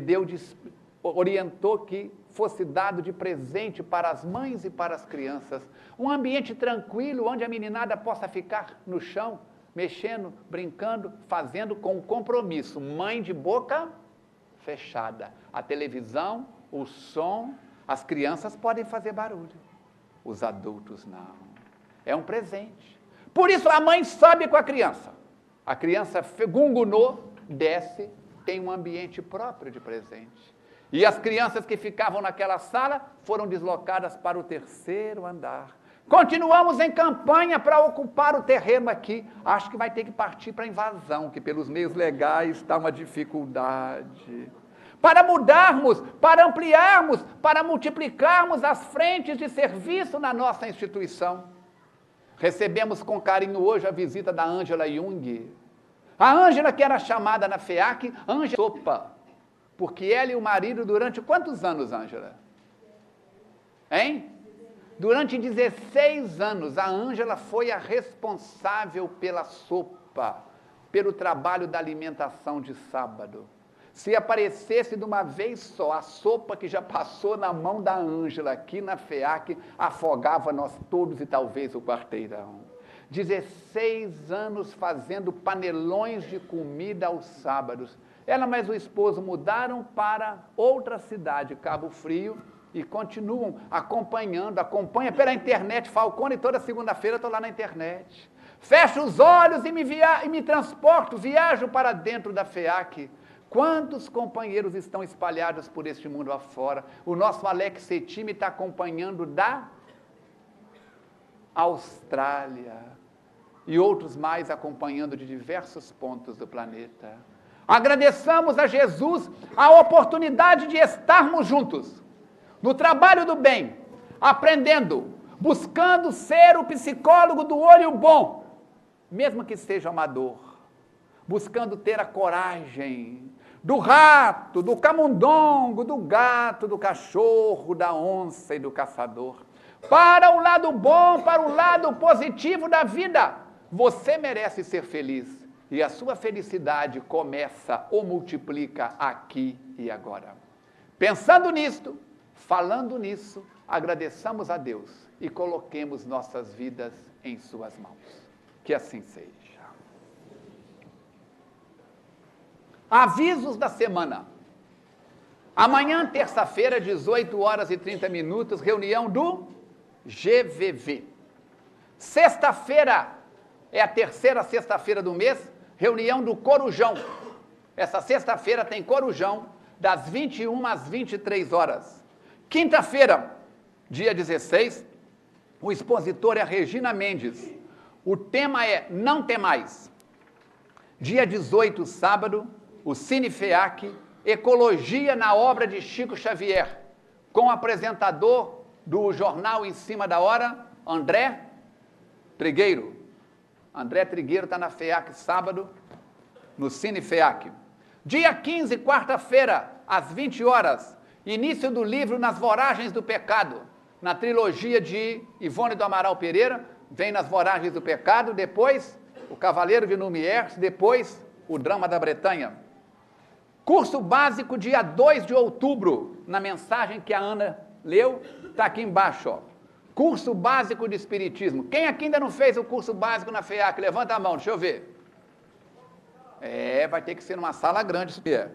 orientou que fosse dado de presente para as mães e para as crianças um ambiente tranquilo, onde a meninada possa ficar no chão, mexendo, brincando, fazendo com compromisso. Mãe de boca fechada. A televisão, o som, as crianças podem fazer barulho. Os adultos não. É um presente. Por isso a mãe sobe com a criança. A criança gungunou, desce, tem um ambiente próprio de presente. E as crianças que ficavam naquela sala foram deslocadas para o 3º andar. Continuamos em campanha para ocupar o terreno aqui. Acho que vai ter que partir para a invasão, que pelos meios legais está uma dificuldade. Para mudarmos, para ampliarmos, para multiplicarmos as frentes de serviço na nossa instituição. Recebemos com carinho hoje a visita da Ângela Jung. A Ângela, que era chamada na FEAC, Ângela Sopa, porque ela e o marido, durante quantos anos, Ângela? Hein? Durante 16 anos, a Ângela foi a responsável pela sopa, pelo trabalho da alimentação de sábado. Se aparecesse de uma vez só a sopa que já passou na mão da Ângela aqui na FEAC, afogava nós todos e talvez o quarteirão. 16 anos fazendo panelões de comida aos sábados. Ela mais o esposo mudaram para outra cidade, Cabo Frio, e continuam acompanha pela internet, Falcone, toda segunda-feira estou lá na internet. Fecho os olhos e me transporto, viajo para dentro da FEAC. Quantos companheiros estão espalhados por este mundo afora? O nosso Alex Setime está acompanhando da Austrália e outros mais acompanhando de diversos pontos do planeta. Agradeçamos a Jesus a oportunidade de estarmos juntos, no trabalho do bem, aprendendo, buscando ser o psicólogo do olho bom, mesmo que seja amador, buscando ter a coragem do rato, do camundongo, do gato, do cachorro, da onça e do caçador, para o lado bom, para o lado positivo da vida. Você merece ser feliz e a sua felicidade começa ou multiplica aqui e agora. Pensando nisto, falando nisso, agradeçamos a Deus e coloquemos nossas vidas em suas mãos. Que assim seja. Avisos da semana. Amanhã, terça-feira, 18 horas e 30 minutos, reunião do GVV. Sexta-feira, é a terceira sexta-feira do mês, reunião do Corujão. Essa sexta-feira tem Corujão, das 21 às 23 horas. Quinta-feira, dia 16, o expositor é a Regina Mendes. O tema é Não Temais. Dia 18, sábado, o Cine FEAC, Ecologia na obra de Chico Xavier, com o apresentador do jornal Em Cima da Hora, André Trigueiro. André Trigueiro está na FEAC sábado, no Cine FEAC. Dia 15, quarta-feira, às 20 horas, início do livro Nas Voragens do Pecado, na trilogia de Ivone do Amaral Pereira, vem Nas Voragens do Pecado, depois O Cavaleiro de Lumière, depois O Drama da Bretanha. Curso básico, dia 2 de outubro, na mensagem que a Ana leu, está aqui embaixo, ó. Curso básico de Espiritismo. Quem aqui ainda não fez o curso básico na FEAC? Levanta a mão, deixa eu ver. Vai ter que ser numa sala grande isso aqui.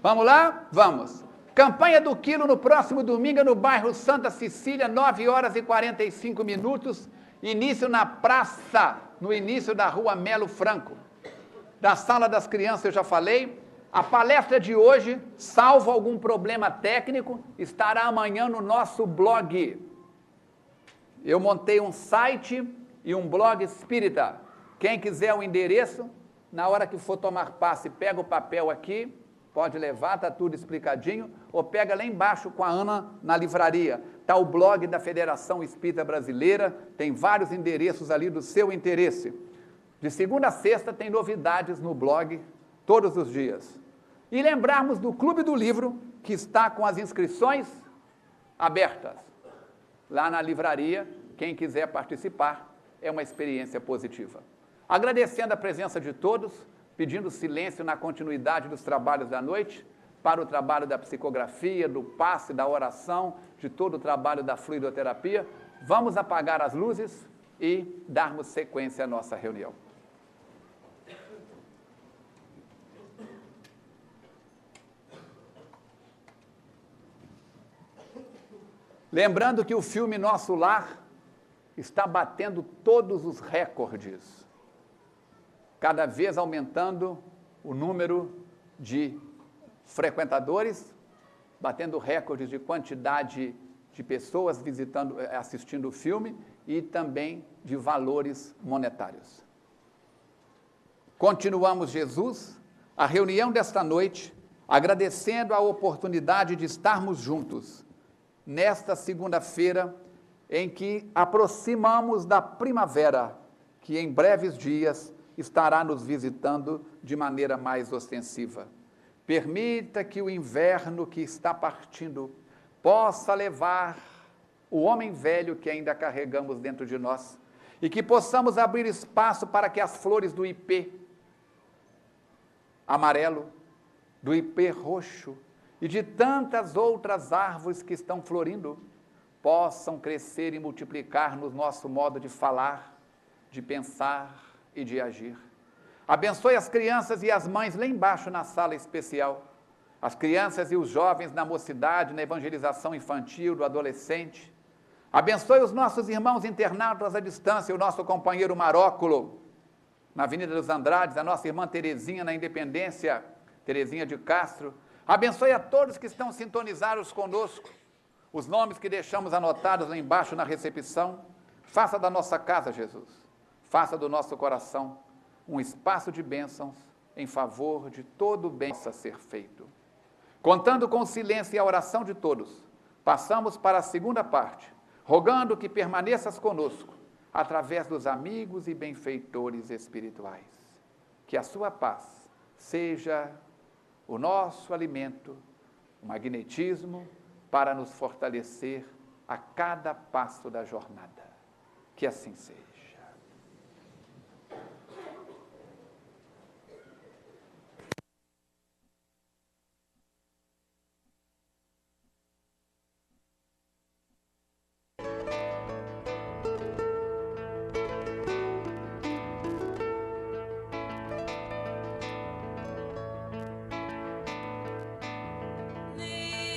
Vamos lá? Vamos. Campanha do quilo no próximo domingo no bairro Santa Cecília, 9 horas e 45 minutos. Início na praça, no início da rua Melo Franco. Da sala das crianças eu já falei. A palestra de hoje, salvo algum problema técnico, estará amanhã no nosso blog. Eu montei um site e um blog espírita. Quem quiser o endereço, na hora que for tomar passe, pega o papel aqui, pode levar, está tudo explicadinho, ou pega lá embaixo com a Ana na livraria. Está o blog da Federação Espírita Brasileira, tem vários endereços ali do seu interesse. De segunda a sexta tem novidades no blog, todos os dias. E lembrarmos do Clube do Livro, que está com as inscrições abertas. Lá na livraria, quem quiser participar, é uma experiência positiva. Agradecendo a presença de todos, pedindo silêncio na continuidade dos trabalhos da noite, para o trabalho da psicografia, do passe, da oração, de todo o trabalho da fluidoterapia, vamos apagar as luzes e darmos sequência à nossa reunião. Lembrando que o filme Nosso Lar está batendo todos os recordes, cada vez aumentando o número de frequentadores, batendo recordes de quantidade de pessoas assistindo o filme e também de valores monetários. Continuamos, Jesus, a reunião desta noite, agradecendo a oportunidade de estarmos juntos nesta segunda-feira em que aproximamos da primavera, que em breves dias estará nos visitando de maneira mais ostensiva. Permita que o inverno que está partindo possa levar o homem velho que ainda carregamos dentro de nós e que possamos abrir espaço para que as flores do ipê amarelo, do ipê roxo e de tantas outras árvores que estão florindo possam crescer e multiplicar no nosso modo de falar, de pensar e de agir. Abençoe as crianças e as mães lá embaixo na sala especial, as crianças e os jovens na mocidade, na evangelização infantil, do adolescente. Abençoe os nossos irmãos internados à distância, o nosso companheiro Maróculo, na Avenida dos Andrades, a nossa irmã Terezinha na Independência, Terezinha de Castro. Abençoe a todos que estão sintonizados conosco, os nomes que deixamos anotados lá embaixo na recepção. Faça da nossa casa, Jesus, faça do nosso coração um espaço de bênçãos em favor de todo o bem que possa ser feito. Contando com o silêncio e a oração de todos, passamos para a segunda parte, rogando que permaneças conosco, através dos amigos e benfeitores espirituais. Que a sua paz seja o nosso alimento, o magnetismo para nos fortalecer a cada passo da jornada. Que assim seja.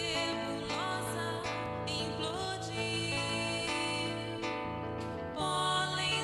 Nebulosa implodir, pólen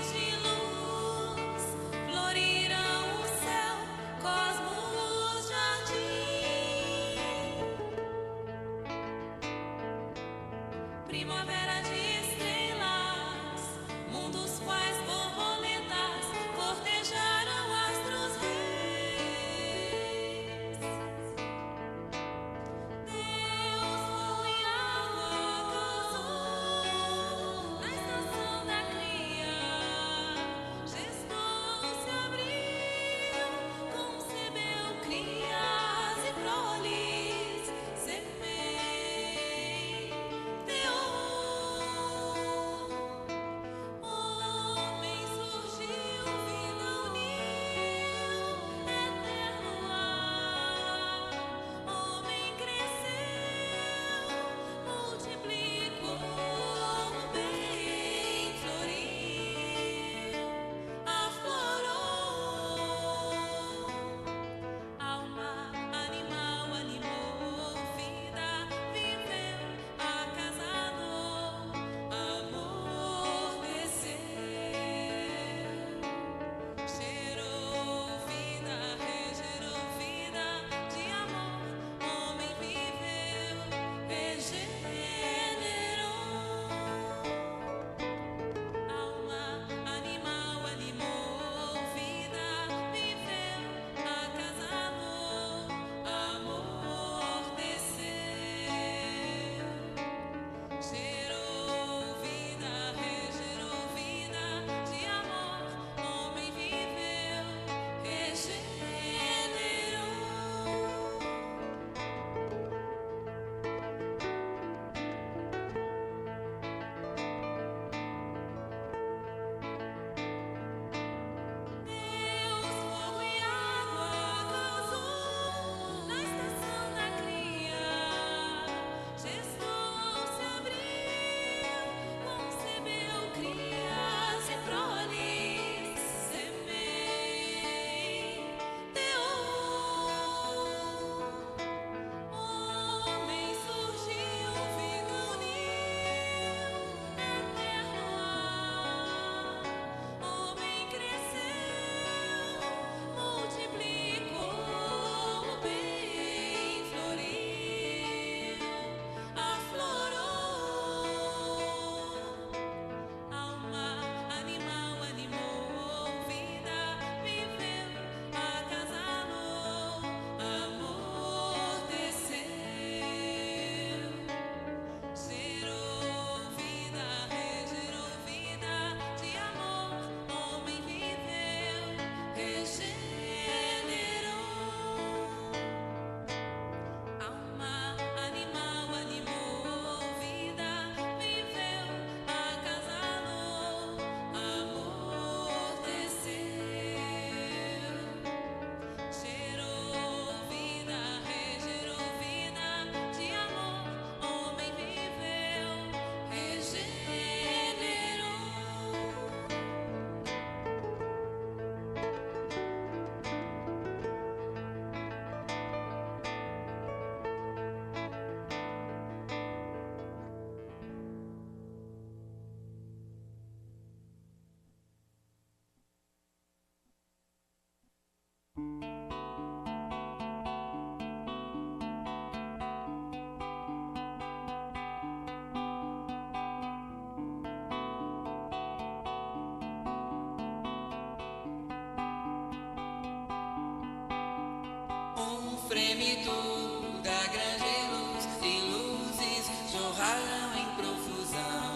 espírito da grande luz e luzes jorraram em profusão.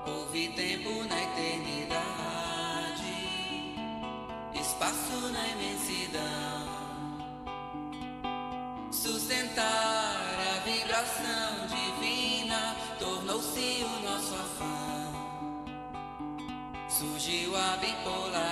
Houve tempo na eternidade, espaço na imensidão. Sustentar a vibração divina tornou-se o nosso afã. Surgiu a bipolaridade,